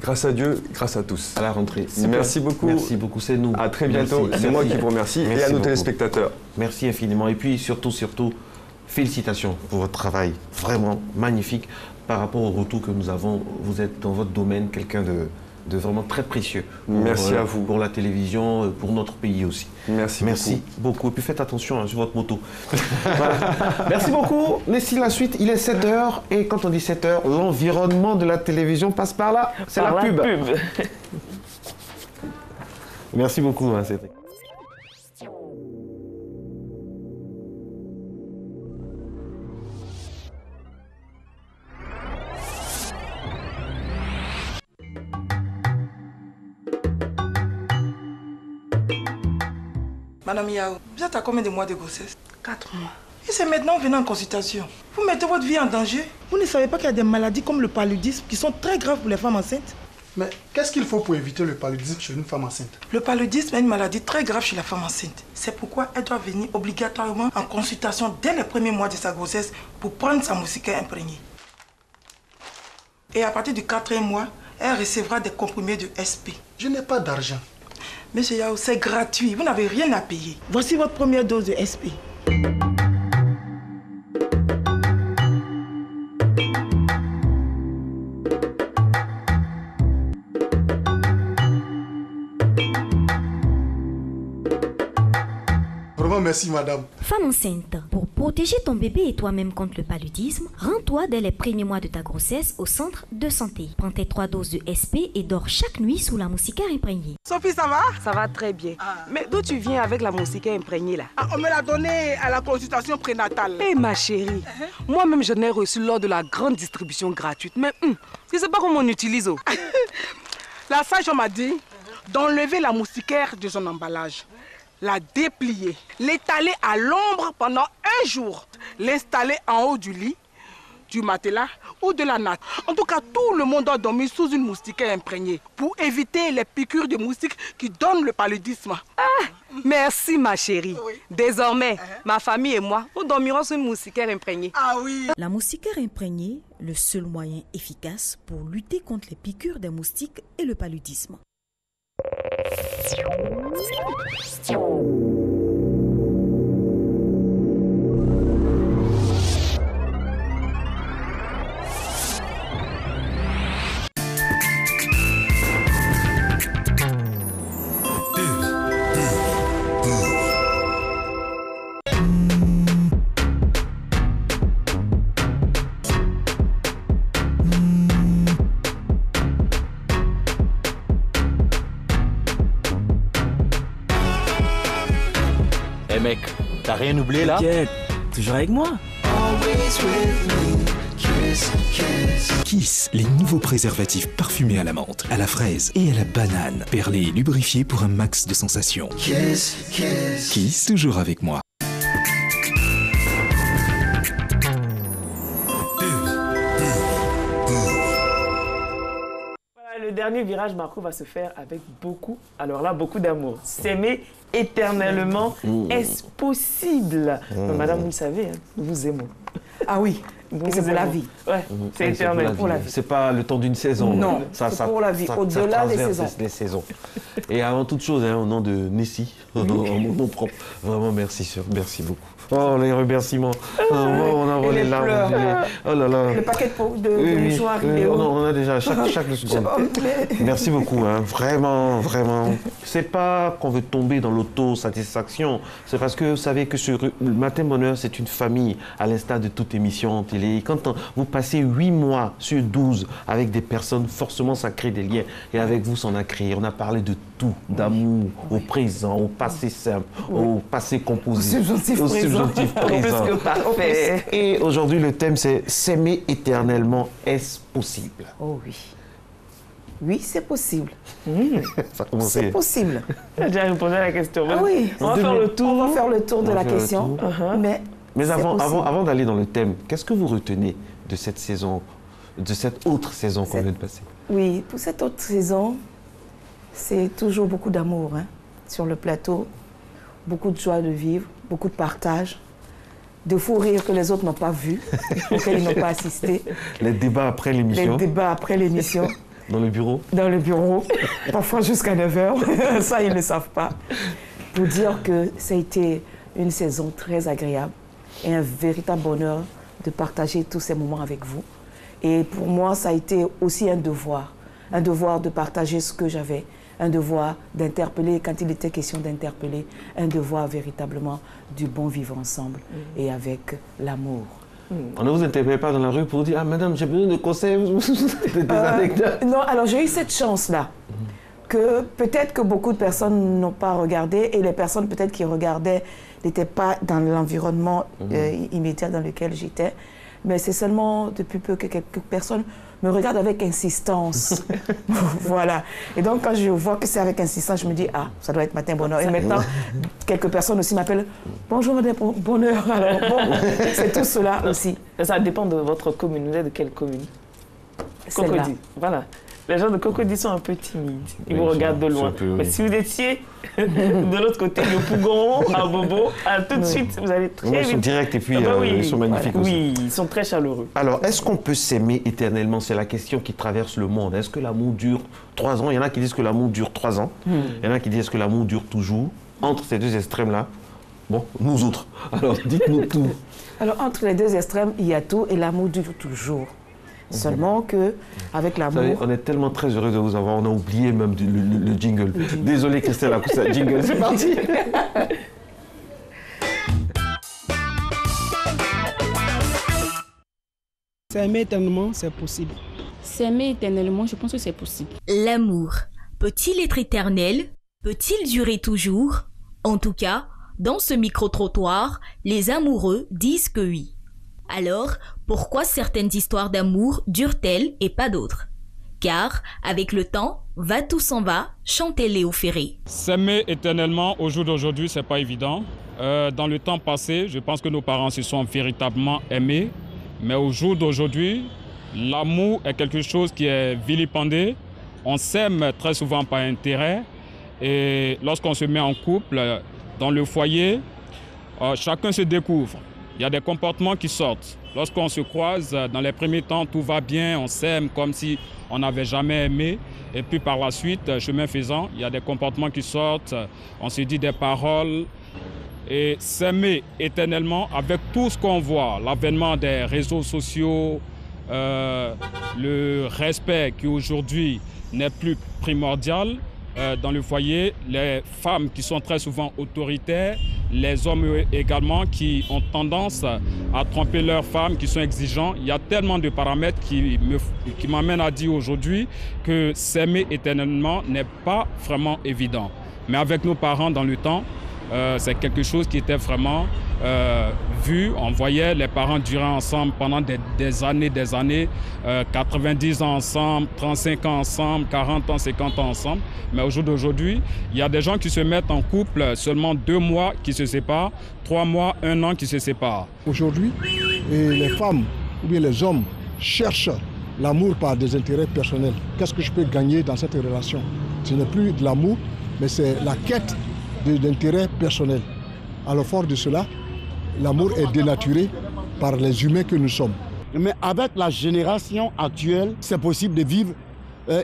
Grâce à Dieu, grâce à tous. À la rentrée. Merci beaucoup. Merci beaucoup, c'est nous. À très bientôt. C'est moi qui vous remercie et à nos téléspectateurs. Merci infiniment. Et puis surtout, félicitations pour votre travail. Vraiment magnifique par rapport au retour que nous avons. Vous êtes dans votre domaine quelqu'un de vraiment très précieux. Merci à vous. Pour la télévision, pour notre pays aussi. Merci beaucoup. Et puis faites attention sur votre moto. Voilà. Merci beaucoup. Nessie, la suite, il est 7h. Et quand on dit 7h, l'environnement de la télévision passe par là. C'est la pub. Merci beaucoup, Cédric. Madame Yao, vous êtes à combien de mois de grossesse? 4 mois. Et c'est maintenant venant en consultation. Vous mettez votre vie en danger. Vous ne savez pas qu'il y a des maladies comme le paludisme qui sont très graves pour les femmes enceintes? Mais qu'est-ce qu'il faut pour éviter le paludisme chez une femme enceinte? Le paludisme est une maladie très grave chez la femme enceinte. C'est pourquoi elle doit venir obligatoirement en consultation dès les premiers mois de sa grossesse pour prendre sa moustiquaire imprégnée. Et à partir du 4e mois, elle recevra des comprimés de SP. Je n'ai pas d'argent. Monsieur Yao, c'est gratuit, vous n'avez rien à payer. Voici votre première dose de SP. Vraiment, merci madame. Femme enceinte, pour protéger ton bébé et toi-même contre le paludisme, rends-toi dès les premiers mois de ta grossesse au centre de santé. Prends tes 3 doses de SP et dors chaque nuit sous la moustiquaire imprégnée. Sophie, ça va? Ça va très bien. Mais d'où tu viens avec la moustiquaire imprégnée là? On me l'a donnée à la consultation prénatale. Eh ma chérie, moi-même je l'ai reçue lors de la grande distribution gratuite. Mais je ne sais pas comment on utilise. La sage m'a dit d'enlever la moustiquaire de son emballage, la déplier, l'étaler à l'ombre pendant 1 jour, l'installer en haut du lit, du matelas ou de la natte. En tout cas, tout le monde doit dormir sous une moustiquaire imprégnée pour éviter les piqûres de moustiques qui donnent le paludisme. Ah, merci ma chérie. Oui. Désormais, ma famille et moi, nous dormirons sur une moustiquaire imprégnée. Ah oui. La moustiquaire imprégnée, le seul moyen efficace pour lutter contre les piqûres des moustiques et le paludisme. Mec, t'as rien oublié là? T'inquiète, toujours avec moi. Kiss, les nouveaux préservatifs parfumés à la menthe, à la fraise et à la banane. Perlés et lubrifiés pour un max de sensations. Kiss, Kiss. Kiss, toujours avec moi. Le dernier virage, Marco, va se faire avec beaucoup, alors là, beaucoup d'amour. S'aimer éternellement, est-ce possible? Madame, vous le savez, hein, nous vous aimons. Ah oui, c'est pour la vie. Ouais, c'est éternel pour la vie. C'est pas le temps d'une saison. Non, c'est pour la vie, au-delà des saisons. Et avant toute chose, hein, au nom de Nessie, en mon nom propre, vraiment merci, merci beaucoup. Oh, les remerciements. On a les larmes. Oh là là. Le paquet de mouchoirs vidéo. On en a déjà chaque seconde. Merci beaucoup, hein. Vraiment, vraiment. C'est pas qu'on veut tomber dans l'auto-satisfaction. C'est parce que vous savez que sur le Matin Bonheur, c'est une famille, à l'instar de toute émission télé. Quand vous passez 8 mois sur 12 avec des personnes, forcément, ça crée des liens. Et avec vous, ça en a créé. On a parlé de tout, d'amour, au présent, au passé simple, au passé composé, au subjonctif présent. Et aujourd'hui, le thème, c'est s'aimer éternellement, est-ce possible? Oh oui. Oui, c'est possible. C'est possible. J'ai déjà répondu à la question. Ah oui. On va faire le tour de la question. Mais avant d'aller dans le thème, qu'est-ce que vous retenez de cette saison, de cette autre saison qu'on vient de passer? Oui, pour cette autre saison, c'est toujours beaucoup d'amour, hein, sur le plateau, beaucoup de joie de vivre, beaucoup de partage, de fous rires que les autres n'ont pas vus, auxquels ils n'ont pas assisté. Les débats après l'émission. Dans le bureau. Dans le bureau, parfois jusqu'à 9h, ça ils ne le savent pas. Pour dire que ça a été une saison très agréable et un véritable bonheur de partager tous ces moments avec vous. Et pour moi, ça a été aussi un devoir de partager ce que j'avais, un devoir d'interpeller, quand il était question d'interpeller, un devoir véritablement du bon vivre ensemble et avec l'amour. On ne vous interpelle pas dans la rue pour dire « Ah, madame, j'ai besoin de conseils, des anecdotes ». Non, alors j'ai eu cette chance-là, que peut-être que beaucoup de personnes n'ont pas regardé, et les personnes peut-être qui regardaient n'étaient pas dans l'environnement immédiat dans lequel j'étais. Mais c'est seulement depuis peu que quelques personnes me regardent avec insistance. Voilà. Et donc, quand je vois que c'est avec insistance, je me dis, ah, ça doit être Matin Bonheur. Et maintenant, quelques personnes aussi m'appellent, bonjour Matin Bonheur. Alors, bon, c'est tout cela aussi. Ça dépend de votre commune. Vous êtes de quelle commune? Cocody. Voilà. Les gens de Cocody sont un peu timides. Ils vous regardent de loin. Mais si vous étiez de l'autre côté, le Pougon, à Bobo, tout de suite, vous allez très vite. Ils sont directs et puis ils sont magnifiques aussi. Oui, ils sont très chaleureux. Alors, est-ce qu'on peut s'aimer éternellement? C'est la question qui traverse le monde. Est-ce que l'amour dure 3 ans? Il y en a qui disent que l'amour dure 3 ans. Il y en a qui disent que l'amour dure toujours. Entre ces deux extrêmes-là, bon, nous autres. Alors, dites-nous tout. Alors, entre les deux extrêmes, il y a tout et l'amour dure toujours. Seulement qu'avec l'amour... Vous savez, on est tellement très heureux de vous avoir, on a oublié même le jingle. Désolé Christelle, à cause de jingle, c'est parti. S'aimer éternellement, c'est possible. S'aimer éternellement, je pense que c'est possible. L'amour, peut-il être éternel? Peut-il durer toujours? En tout cas, dans ce micro-trottoir, les amoureux disent que oui. Alors, pourquoi certaines histoires d'amour durent-elles et pas d'autres? Car, avec le temps, va tout s'en va, chantait Léo Ferré. S'aimer éternellement au jour d'aujourd'hui, c'est pas évident. Dans le temps passé, je pense que nos parents se sont véritablement aimés. Mais au jour d'aujourd'hui, l'amour est quelque chose qui est vilipendé. On s'aime très souvent par intérêt. Et lorsqu'on se met en couple, dans le foyer, chacun se découvre. Il y a des comportements qui sortent. Lorsqu'on se croise, dans les premiers temps, tout va bien, on s'aime comme si on n'avait jamais aimé. Et puis par la suite, chemin faisant, il y a des comportements qui sortent, on se dit des paroles. Et s'aimer éternellement avec tout ce qu'on voit, l'avènement des réseaux sociaux, le respect qui aujourd'hui n'est plus primordial dans le foyer, les femmes qui sont très souvent autoritaires, les hommes également qui ont tendance à tromper leurs femmes, qui sont exigeants. Il y a tellement de paramètres qui m'amènent à dire aujourd'hui que s'aimer éternellement n'est pas vraiment évident. Mais avec nos parents dans le temps, c'est quelque chose qui était vraiment vu. On voyait les parents durer ensemble pendant des années, 90 ans ensemble, 35 ans ensemble, 40 ans, 50 ans ensemble. Mais au jour d'aujourd'hui, il y a des gens qui se mettent en couple seulement 2 mois qui se séparent, 3 mois, 1 an qui se séparent. Aujourd'hui, les femmes ou bien les hommes cherchent l'amour par des intérêts personnels. Qu'est-ce que je peux gagner dans cette relation? Ce n'est plus de l'amour, mais c'est la quête d'intérêt personnel. Alors fort de cela, l'amour est dénaturé par les humains que nous sommes. Mais avec la génération actuelle, c'est possible de vivre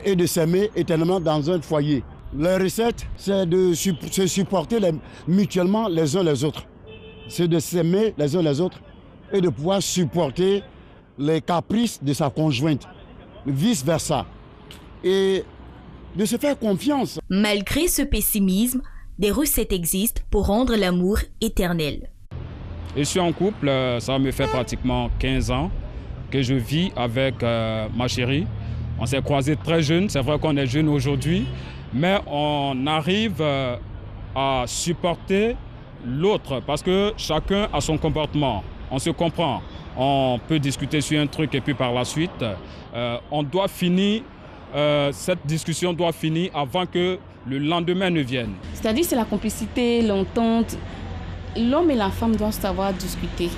et de s'aimer éternellement dans un foyer. La recette, c'est de se supporter mutuellement les uns les autres. C'est de s'aimer les uns les autres et de pouvoir supporter les caprices de sa conjointe, vice-versa. Et de se faire confiance. Malgré ce pessimisme, des recettes existent pour rendre l'amour éternel. Je suis en couple, ça me fait pratiquement 15 ans que je vis avec ma chérie. On s'est croisés très jeunes, c'est vrai qu'on est jeunes aujourd'hui, mais on arrive à supporter l'autre parce que chacun a son comportement. On se comprend, on peut discuter sur un truc et puis par la suite, on doit finir, cette discussion doit finir avant que le lendemain ne vienne. C'est-à-dire c'est la complicité, l'entente. L'homme et la femme doivent savoir discuter,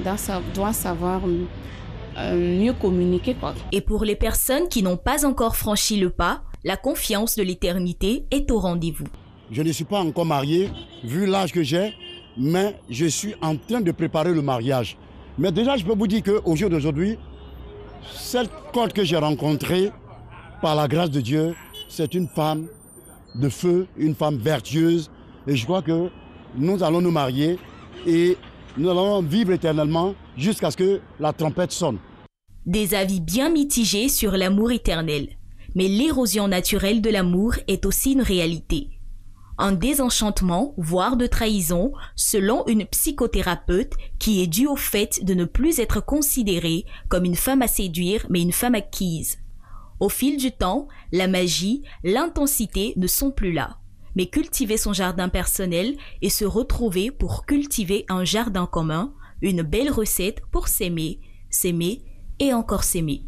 doivent savoir mieux communiquer. Et pour les personnes qui n'ont pas encore franchi le pas, la confiance de l'éternité est au rendez-vous. Je ne suis pas encore marié, vu l'âge que j'ai, mais je suis en train de préparer le mariage. Mais déjà, je peux vous dire qu'au jour d'aujourd'hui, cette corde que j'ai rencontrée, par la grâce de Dieu, c'est une femme de feu, une femme vertueuse. Et je crois que nous allons nous marier et nous allons vivre éternellement jusqu'à ce que la trompette sonne. Des avis bien mitigés sur l'amour éternel. Mais l'érosion naturelle de l'amour est aussi une réalité. Un désenchantement, voire de trahison, selon une psychothérapeute, qui est dû au fait de ne plus être considérée comme une femme à séduire, mais une femme acquise. Au fil du temps, la magie, l'intensité ne sont plus là. Mais cultiver son jardin personnel et se retrouver pour cultiver un jardin commun, une belle recette pour s'aimer, s'aimer et encore s'aimer.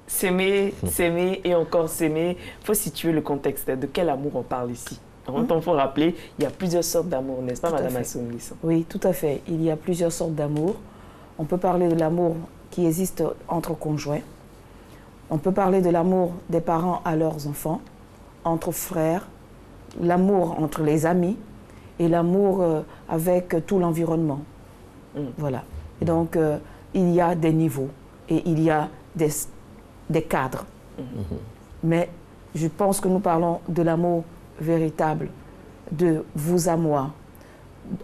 S'aimer, s'aimer et encore s'aimer. Il faut situer le contexte. De quel amour on parle ici? Il faut rappeler, il y a plusieurs sortes d'amour, n'est-ce pas, Madame Assoumlissa? Oui, tout à fait. Il y a plusieurs sortes d'amour. On peut parler de l'amour qui existe entre conjoints. On peut parler de l'amour des parents à leurs enfants, entre frères, l'amour entre les amis et l'amour avec tout l'environnement. Voilà. Et donc, il y a des niveaux et il y a des cadres. Mais je pense que nous parlons de l'amour véritable, de vous à moi,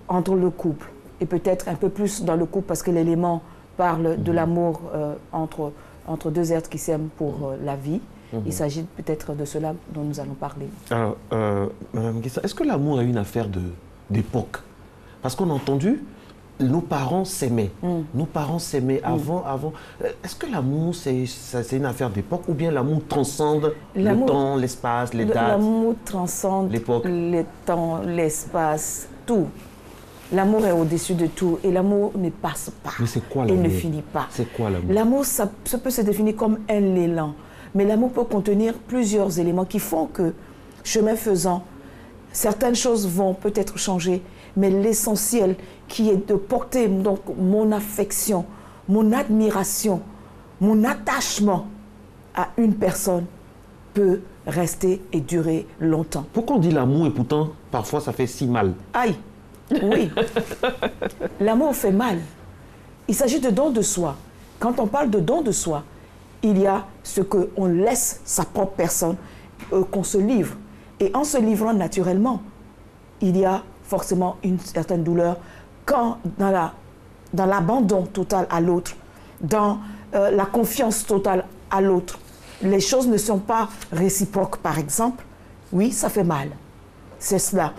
entre le couple, et peut-être un peu plus dans le couple parce que l'élément parle de l'amour entre deux êtres qui s'aiment pour la vie. Il s'agit peut-être de cela dont nous allons parler. Alors, Mme Guessa, est-ce que l'amour est une affaire d'époque? Parce qu'on a entendu, nos parents s'aimaient. Nos parents s'aimaient avant. Est-ce que l'amour, c'est une affaire d'époque ou bien l'amour transcende le temps, l'espace, les dates? L'amour transcende les temps, l'espace, tout. L'amour est au-dessus de tout et l'amour ne passe pas. Mais c'est quoi l'amour? Il ne finit pas. C'est quoi l'amour? L'amour, ça peut se définir comme un élan. Mais l'amour peut contenir plusieurs éléments qui font que, chemin faisant, certaines choses vont peut-être changer, mais l'essentiel qui est de porter donc mon affection, mon admiration, mon attachement à une personne peut rester et durer longtemps. Pourquoi on dit l'amour et pourtant, parfois, ça fait si mal? Aïe, oui. L'amour fait mal. Il s'agit de don de soi. Quand on parle de don de soi, il y a ce qu'on laisse sa propre personne, qu'on se livre. Et en se livrant naturellement, il y a forcément une certaine douleur quand dans l'abandon total à l'autre, dans la confiance totale à l'autre, les choses ne sont pas réciproques, par exemple, oui, ça fait mal. C'est cela.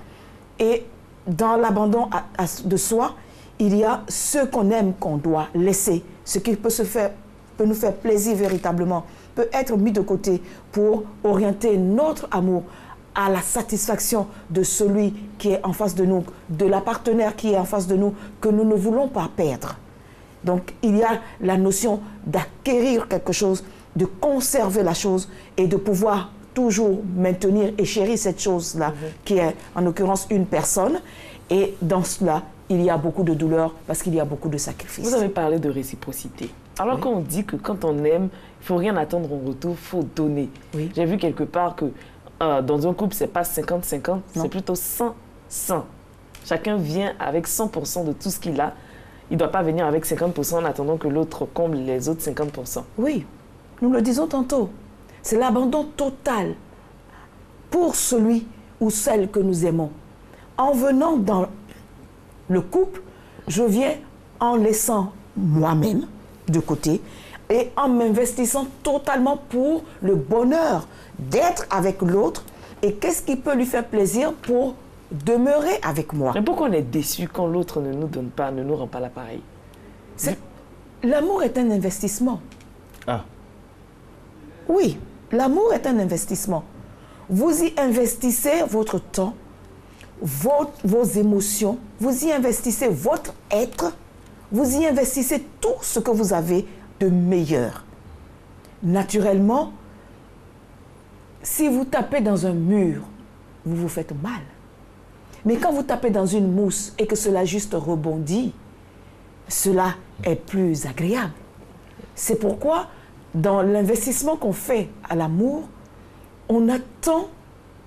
Et dans l'abandon de soi, il y a ce qu'on aime qu'on doit laisser, ce qui peut nous faire plaisir véritablement, peut être mis de côté pour orienter notre amour à la satisfaction de celui qui est en face de nous, de la partenaire qui est en face de nous, que nous ne voulons pas perdre. Donc, il y a la notion d'acquérir quelque chose, de conserver la chose et de pouvoir toujours maintenir et chérir cette chose-là, qui est en l'occurrence une personne. Et dans cela, il y a beaucoup de douleur parce qu'il y a beaucoup de sacrifices. Vous avez parlé de réciprocité. Alors quand on dit que quand on aime, il ne faut rien attendre en retour, il faut donner. Oui. J'ai vu quelque part que dans un couple, ce n'est pas 50-50, c'est plutôt 100-100. Chacun vient avec 100% de tout ce qu'il a. Il ne doit pas venir avec 50% en attendant que l'autre comble les autres 50%. Oui, nous le disons tantôt. C'est l'abandon total pour celui ou celle que nous aimons. En venant dans le couple, je viens en laissant moi-même de côté et en m'investissant totalement pour le bonheur d'être avec l'autre et qu'est-ce qui peut lui faire plaisir pour demeurer avec moi. Mais pourquoi on est déçu quand l'autre ne nous donne pas, ne nous rend pas l'appareil? L'amour est un investissement. Ah. Oui, l'amour est un investissement. Vous y investissez votre temps, vos émotions, vous y investissez votre être, vous y investissez tout ce que vous avez de meilleur. Naturellement, si vous tapez dans un mur, vous vous faites mal. Mais quand vous tapez dans une mousse et que cela juste rebondit, cela est plus agréable. C'est pourquoi, dans l'investissement qu'on fait à l'amour, on n'attend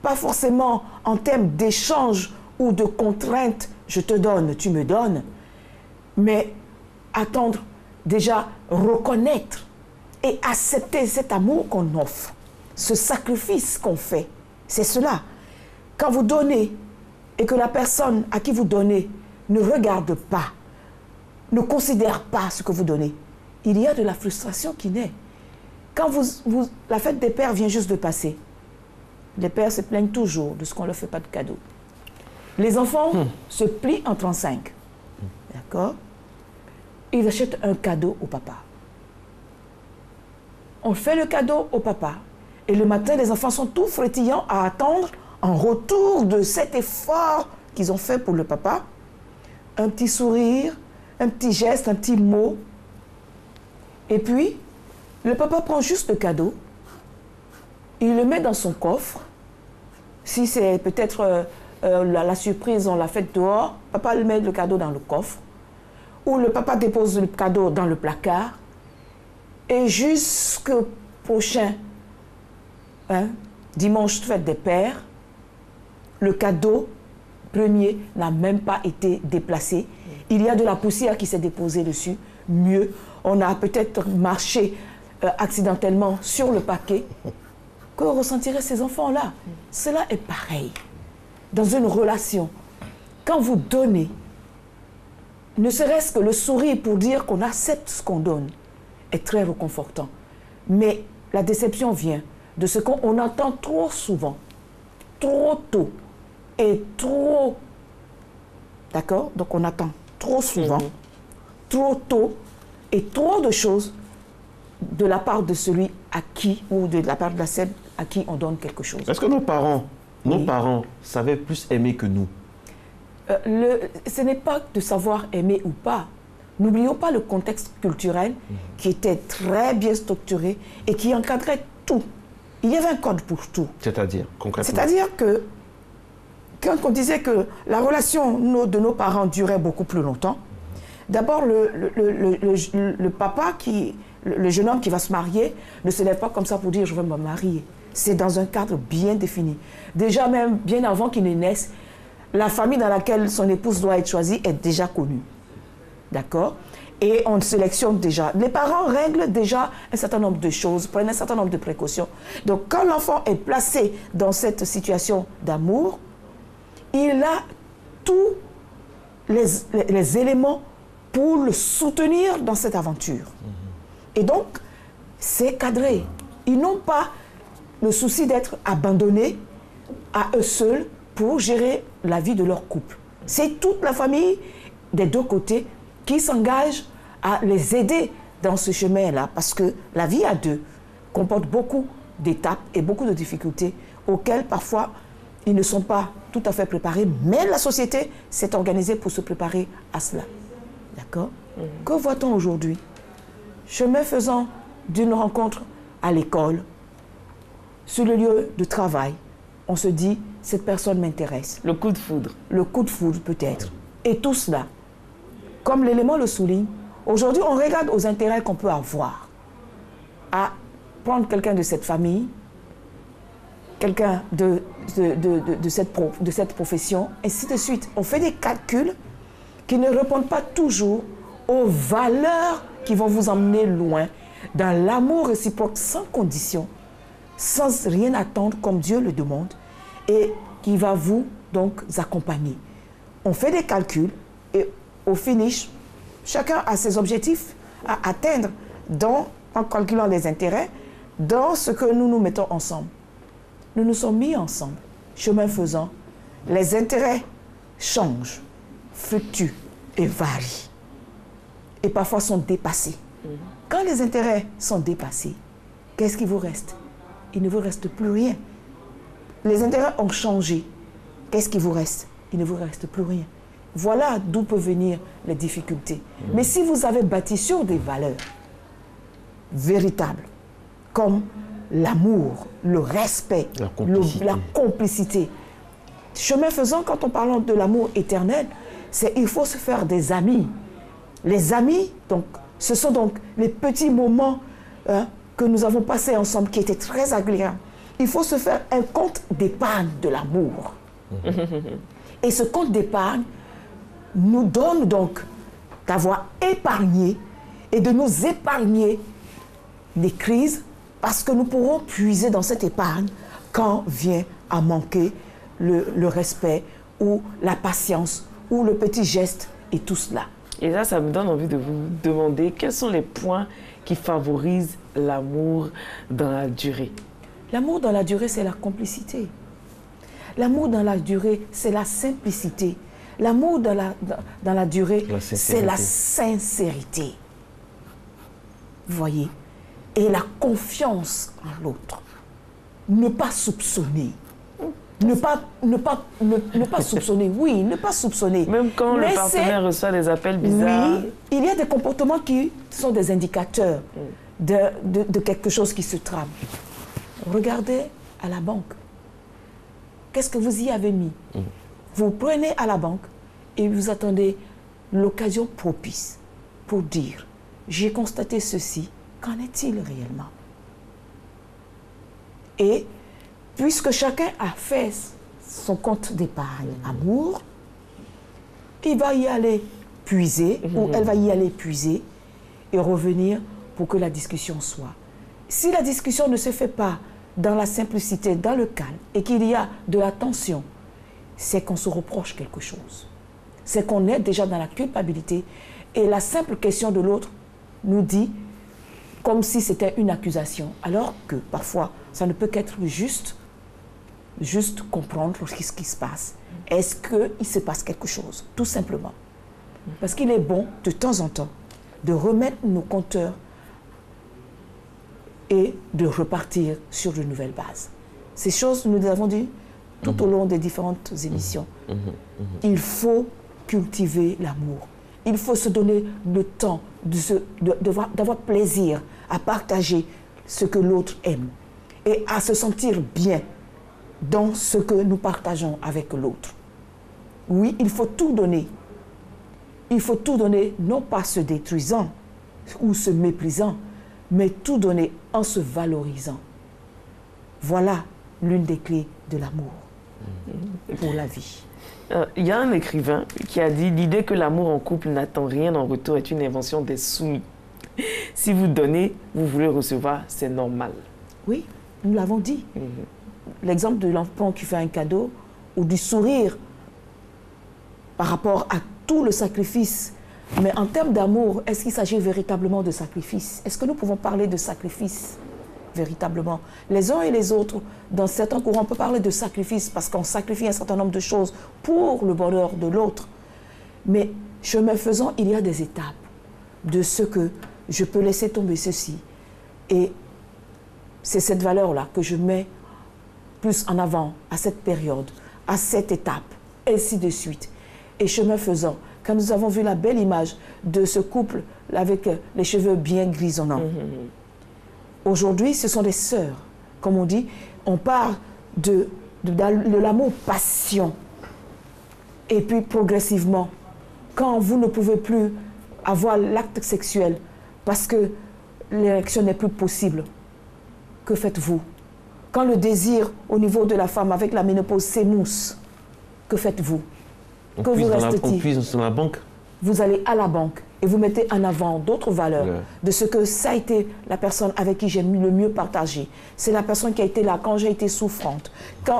pas forcément en termes d'échange ou de contraintes, je te donne, tu me donnes, mais attendre, déjà reconnaître et accepter cet amour qu'on offre, ce sacrifice qu'on fait, c'est cela. Quand vous donnez et que la personne à qui vous donnez ne regarde pas, ne considère pas ce que vous donnez, il y a de la frustration qui naît. Quand la fête des pères vient juste de passer, les pères se plaignent toujours de ce qu'on ne leur fait pas de cadeau. Les enfants se plient en 35. D'accord? Ils achètent un cadeau au papa. On fait le cadeau au papa. Et le matin, les enfants sont tout frétillants à attendre, en retour de cet effort qu'ils ont fait pour le papa, un petit sourire, un petit geste, un petit mot. Et puis, le papa prend juste le cadeau, il le met dans son coffre. Si c'est peut-être la surprise, on l'a faite dehors, papa met le cadeau dans le coffre. Ou le papa dépose le cadeau dans le placard. Et jusqu'au prochain dimanche fête des pères, le cadeau premier n'a même pas été déplacé. Il y a de la poussière qui s'est déposée dessus. Mieux, on a peut-être marché accidentellement sur le paquet. Que ressentiraient ces enfants-là? Cela est pareil. Dans une relation, quand vous donnez, ne serait-ce que le sourire pour dire qu'on accepte ce qu'on donne, est très réconfortant. Mais la déception vient de ce qu'on entend trop souvent, trop tôt et trop... D'accord? Donc on attend trop souvent, trop tôt et trop de choses de la part de celui à qui, ou de la part de la celle à qui on donne quelque chose. Est-ce que nos parents savaient plus aimer que nous? Ce n'est pas de savoir aimer ou pas. N'oublions pas le contexte culturel qui était très bien structuré et qui encadrait tout. Il y avait un code pour tout. C'est-à-dire, concrètement? C'est-à-dire que quand on disait que la relation de nos parents durait beaucoup plus longtemps, D'abord, le papa, le jeune homme qui va se marier, ne se lève pas comme ça pour dire « je veux me marier ». C'est dans un cadre bien défini. Déjà même, bien avant qu'il ne naisse, la famille dans laquelle son épouse doit être choisie est déjà connue. D'accord? Et on sélectionne déjà. Les parents règlent déjà un certain nombre de choses, prennent un certain nombre de précautions. Donc quand l'enfant est placé dans cette situation d'amour, il a tous les éléments pour le soutenir dans cette aventure. Et donc, c'est cadré. Ils n'ont pas le souci d'être abandonnés à eux seuls pour gérer la vie de leur couple. C'est toute la famille des deux côtés qui s'engage à les aider dans ce chemin-là, parce que la vie à deux comporte beaucoup d'étapes et beaucoup de difficultés auxquelles parfois ils ne sont pas tout à fait préparés, mais la société s'est organisée pour se préparer à cela. D'accord? Que voit-on aujourd'hui? Chemin faisant d'une rencontre à l'école, sur le lieu de travail, on se dit, cette personne m'intéresse. Le coup de foudre. Le coup de foudre peut-être. Et tout cela, comme l'élément le souligne, aujourd'hui on regarde aux intérêts qu'on peut avoir à prendre quelqu'un de cette famille, quelqu'un de cette profession, et ainsi de suite. On fait des calculs qui ne répondent pas toujours aux valeurs qui vont vous emmener loin dans l'amour réciproque sans condition, sans rien attendre comme Dieu le demande, et qui va vous donc accompagner. On fait des calculs et au finish, chacun a ses objectifs à atteindre en calculant les intérêts dans ce que nous nous mettons ensemble. Nous nous sommes mis ensemble, chemin faisant, les intérêts changent, fluctuent et varient. Et parfois sont dépassés. Quand les intérêts sont dépassés, qu'est-ce qui vous reste? Il ne vous reste plus rien. Les intérêts ont changé. Qu'est-ce qui vous reste? Il ne vous reste plus rien. Voilà d'où peuvent venir les difficultés. Mais si vous avez bâti sur des valeurs véritables, comme l'amour, le respect, la complicité. Chemin faisant, quand on parle de l'amour éternel, c'est il faut se faire des amis. Les amis, donc, ce sont donc les petits moments que nous avons passés ensemble qui étaient très agréables. Il faut se faire un compte d'épargne de l'amour. Et ce compte d'épargne nous donne donc d'avoir épargné et de nous épargner des crises, parce que nous pourrons puiser dans cette épargne quand vient à manquer le respect ou la patience ou le petit geste et tout cela. Et là, ça me donne envie de vous demander quels sont les points qui favorisent l'amour dans la durée. L'amour dans la durée, c'est la complicité. L'amour dans la durée, c'est la simplicité. L'amour dans la durée, c'est la sincérité. Vous voyez? Et la confiance en l'autre. Ne pas soupçonner. Ne pas soupçonner, oui, ne pas soupçonner. Même quand le partenaire reçoit des appels bizarres. Oui, il y a des comportements qui sont des indicateurs de quelque chose qui se trame. Regardez à la banque. Qu'est-ce que vous y avez mis? Vous prenez à la banque et vous attendez l'occasion propice pour dire « j'ai constaté ceci, qu'en est-il réellement ?» Et puisque chacun a fait son compte d'épargne amour, il va y aller puiser, ou elle va y aller puiser et revenir pour que la discussion soit. Si la discussion ne se fait pas dans la simplicité, dans le calme, et qu'il y a de la tension, c'est qu'on se reproche quelque chose. C'est qu'on est déjà dans la culpabilité, et la simple question de l'autre nous dit comme si c'était une accusation, alors que parfois, ça ne peut qu'être juste comprendre ce qui se passe. Est-ce qu'il se passe quelque chose? Tout simplement. Parce qu'il est bon, de temps en temps, de remettre nos compteurs et de repartir sur de nouvelles bases. Ces choses, nous les avons dit tout au long des différentes émissions. Il faut cultiver l'amour. Il faut se donner le temps d'avoir plaisir à partager ce que l'autre aime et à se sentir bien dans ce que nous partageons avec l'autre. Oui, il faut tout donner. il faut tout donner, non pas se détruisant ou se méprisant, mais tout donner en se valorisant. Voilà l'une des clés de l'amour pour la vie. Il y a un écrivain qui a dit « L'idée que l'amour en couple n'attend rien en retour est une invention des soumis. Si vous donnez, vous voulez recevoir, c'est normal. » Oui, nous l'avons dit. L'exemple de l'enfant qui fait un cadeau ou du sourire par rapport à tout le sacrifice. Mais en termes d'amour, est-ce qu'il s'agit véritablement de sacrifice? Est-ce que nous pouvons parler de sacrifice véritablement? Les uns et les autres, dans certains courants, on peut parler de sacrifice parce qu'on sacrifie un certain nombre de choses pour le bonheur de l'autre. Mais chemin faisant, il y a des étapes de ce que je peux laisser tomber ceci. Et c'est cette valeur-là que je mets plus en avant à cette période, à cette étape, ainsi de suite. Et chemin faisant, quand nous avons vu la belle image de ce couple avec les cheveux bien grisonnants, aujourd'hui, ce sont des sœurs. Comme on dit, on parle de l'amour passion. Et puis progressivement, quand vous ne pouvez plus avoir l'acte sexuel parce que l'érection n'est plus possible, que faites-vous? Quand le désir au niveau de la femme avec la ménopause s'émousse, que faites-vous? Que vous restez-il? On puise dans la banque. Vous allez à la banque et vous mettez en avant d'autres valeurs de ce que ça a été la personne avec qui j'ai le mieux partagé. C'est la personne qui a été là quand j'ai été souffrante.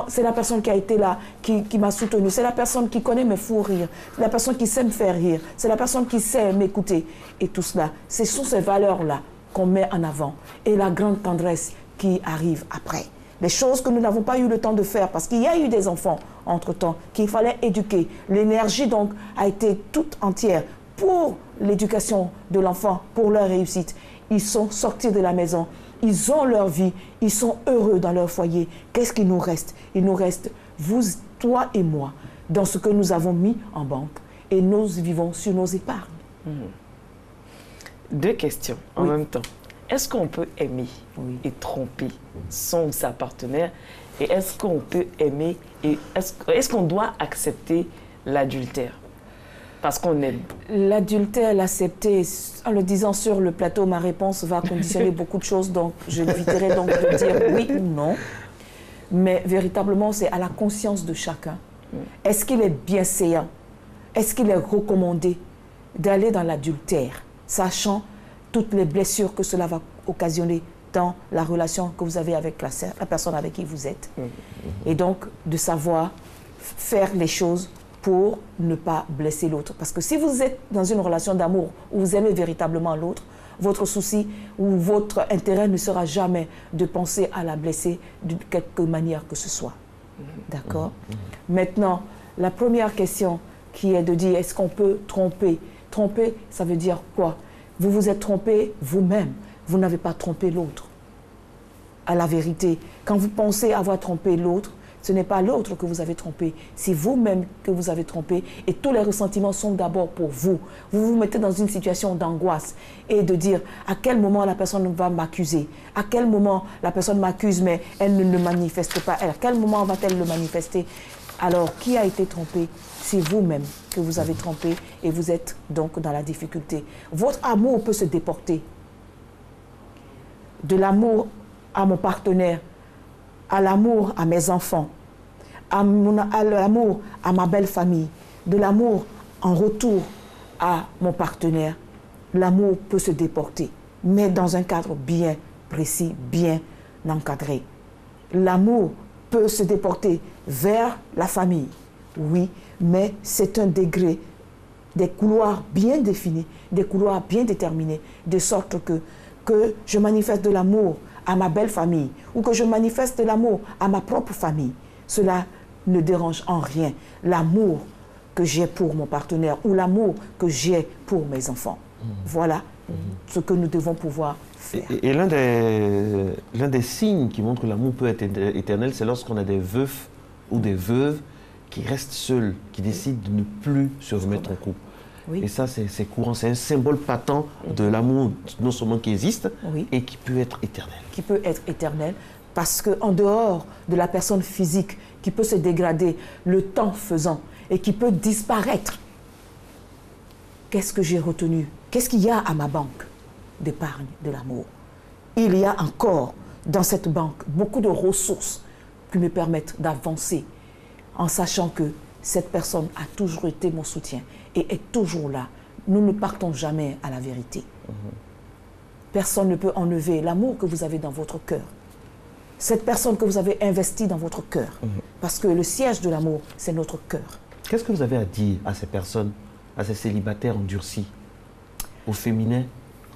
C'est la personne qui a été là, qui m'a soutenue. C'est la personne qui connaît mes fous rires. C'est la personne qui sait me faire rire. C'est la personne qui sait m'écouter. Et tout cela, ce sont ces valeurs-là qu'on met en avant. Et la grande tendresse qui arrive après. Les choses que nous n'avons pas eu le temps de faire parce qu'il y a eu des enfants entre-temps qu'il fallait éduquer. L'énergie donc a été toute entière pour l'éducation de l'enfant, pour leur réussite. Ils sont sortis de la maison, ils ont leur vie, ils sont heureux dans leur foyer. Qu'est-ce qu'il nous reste? Il nous reste, vous, toi et moi, dans ce que nous avons mis en banque et nous vivons sur nos épargnes. Deux questions en même temps. Est-ce qu'on peut aimer et tromper son ou sa partenaire? Et est-ce qu'on peut aimer et est-ce qu'on doit accepter l'adultère? Parce qu'on aime. L'adultère, l'accepter, en le disant sur le plateau, ma réponse va conditionner beaucoup de choses, donc je éviterai donc de dire oui ou non. Mais véritablement, c'est à la conscience de chacun. Est-ce qu'il est bienséant? Est-ce qu'il est recommandé d'aller dans l'adultère, sachant toutes les blessures que cela va occasionner dans la relation que vous avez avec la personne avec qui vous êtes. Et donc, de savoir faire les choses pour ne pas blesser l'autre. Parce que si vous êtes dans une relation d'amour où vous aimez véritablement l'autre, votre souci ou votre intérêt ne sera jamais de penser à la blesser de quelque manière que ce soit. D'accord? Maintenant, la première question qui est de dire, est-ce qu'on peut tromper? Tromper, ça veut dire quoi? Vous vous êtes trompé vous-même. Vous n'avez pas trompé l'autre. À la vérité, quand vous pensez avoir trompé l'autre, ce n'est pas l'autre que vous avez trompé, c'est vous-même que vous avez trompé et tous les ressentiments sont d'abord pour vous. Vous vous mettez dans une situation d'angoisse et de dire à quel moment la personne va m'accuser, à quel moment la personne m'accuse mais elle ne le manifeste pas, à quel moment va-t-elle le manifester? Alors, qui a été trompé? C'est vous-même que vous avez trompé et vous êtes donc dans la difficulté. Votre amour peut se déporter. De l'amour à mon partenaire, à l'amour à mes enfants, à l'amour à ma belle famille, de l'amour en retour à mon partenaire. L'amour peut se déporter, mais dans un cadre bien précis, bien encadré. L'amour peut se déporter vers la famille, oui, mais c'est un degré, des couloirs bien définis, des couloirs bien déterminés, de sorte que je manifeste de l'amour à ma belle famille ou que je manifeste de l'amour à ma propre famille. Cela ne dérange en rien l'amour que j'ai pour mon partenaire ou l'amour que j'ai pour mes enfants. Voilà ce que nous devons pouvoir faire. Et l'un des signes qui montre que l'amour peut être éternel, c'est lorsqu'on a des veufs ou des veuves qui restent seuls, qui décident de ne plus se remettre en couple. Oui. Et ça, c'est courant, c'est un symbole patent de l'amour, non seulement qui existe, et qui peut être éternel. Qui peut être éternel, parce qu'en dehors de la personne physique, qui peut se dégrader le temps faisant, et qui peut disparaître qu'est-ce que j'ai retenu? Qu'est-ce qu'il y a à ma banque d'épargne de l'amour? Il y a encore dans cette banque beaucoup de ressources qui me permettent d'avancer en sachant que cette personne a toujours été mon soutien et est toujours là. Nous ne partons jamais à la vérité. Personne ne peut enlever l'amour que vous avez dans votre cœur. Cette personne que vous avez investie dans votre cœur. Parce que le siège de l'amour, c'est notre cœur. Qu'est-ce que vous avez à dire à ces personnes, à ces célibataires endurcis, au féminin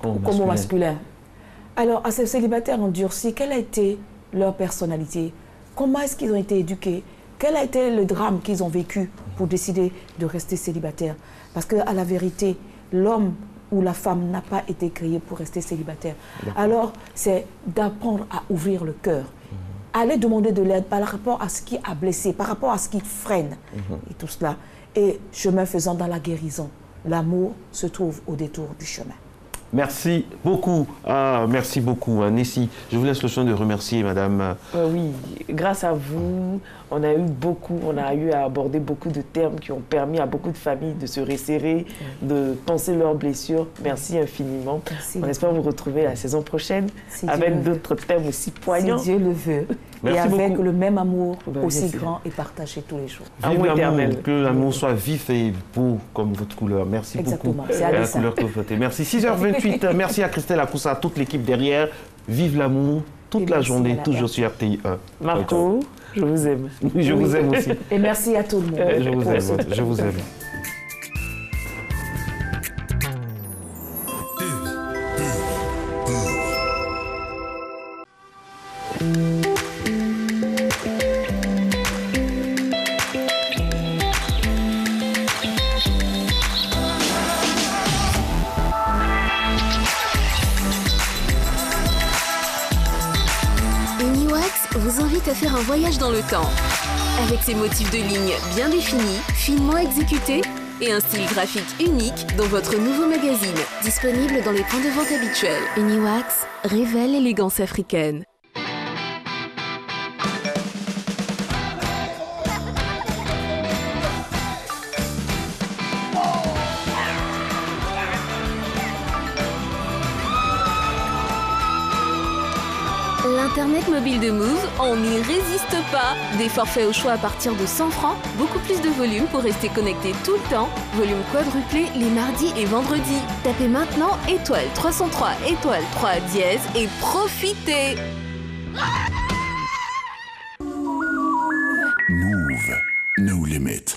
comme au masculin? Alors, à ces célibataires endurcis, quelle a été leur personnalité? Comment est-ce qu'ils ont été éduqués? Quel a été le drame qu'ils ont vécu pour décider de rester célibataires? Parce qu'à la vérité, l'homme ou la femme n'a pas été créé pour rester célibataire. Alors, c'est d'apprendre à ouvrir le cœur. Aller demander de l'aide par rapport à ce qui a blessé, par rapport à ce qui freine, et tout cela. Et chemin faisant dans la guérison, l'amour se trouve au détour du chemin. Merci beaucoup. Merci beaucoup, Nessie. Je vous laisse le soin de remercier, madame. Oui, grâce à vous, on a eu à aborder beaucoup de termes qui ont permis à beaucoup de familles de se resserrer, de penser leurs blessures. Merci infiniment. Merci. On espère vous retrouver la saison prochaine avec d'autres thèmes aussi poignants. Si Dieu le veut. Merci et avec beaucoup. Le même amour aussi grand et partagé tous les jours. Amour éternel. Que l'amour soit vif et beau comme votre couleur. Merci beaucoup. C'est la couleur que vous portez. Merci. 6h28. Merci à Christelle Akoussa, à toute l'équipe derrière. Vive l'amour toute la journée, toujours sur RTI 1. Marco, je vous aime. Je vous aime aussi. Et merci à tout le monde. Je vous aime. Je vous aime. Vous invite à faire un voyage dans le temps. Avec ses motifs de ligne bien définis, finement exécutés et un style graphique unique dans votre nouveau magazine. Disponible dans les points de vente habituels. Uniwax révèle l'élégance africaine. L'Internet mobile de Move, on n'y résiste pas. Des forfaits au choix à partir de 100 francs, beaucoup plus de volume pour rester connecté tout le temps. Volume quadruplé les mardis et vendredis. Tapez maintenant étoile 303 étoile 3 dièse et profitez. Move, no limit.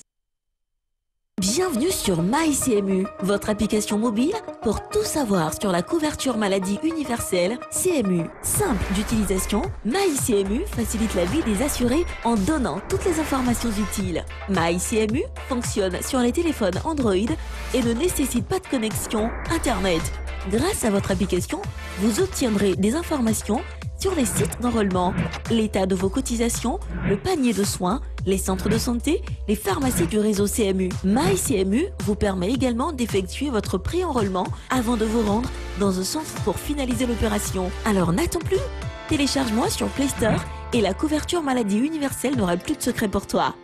Bienvenue sur MyCMU, votre application mobile pour tout savoir sur la couverture maladie universelle CMU. Simple d'utilisation, MyCMU facilite la vie des assurés en donnant toutes les informations utiles. MyCMU fonctionne sur les téléphones Android et ne nécessite pas de connexion Internet. Grâce à votre application, vous obtiendrez des informations sur les sites d'enrôlement, l'état de vos cotisations, le panier de soins, les centres de santé, les pharmacies du réseau CMU. MyCMU vous permet également d'effectuer votre pré-enrôlement avant de vous rendre dans un centre pour finaliser l'opération. Alors n'attends plus, télécharge-moi sur Play Store et la couverture maladie universelle n'aura plus de secret pour toi.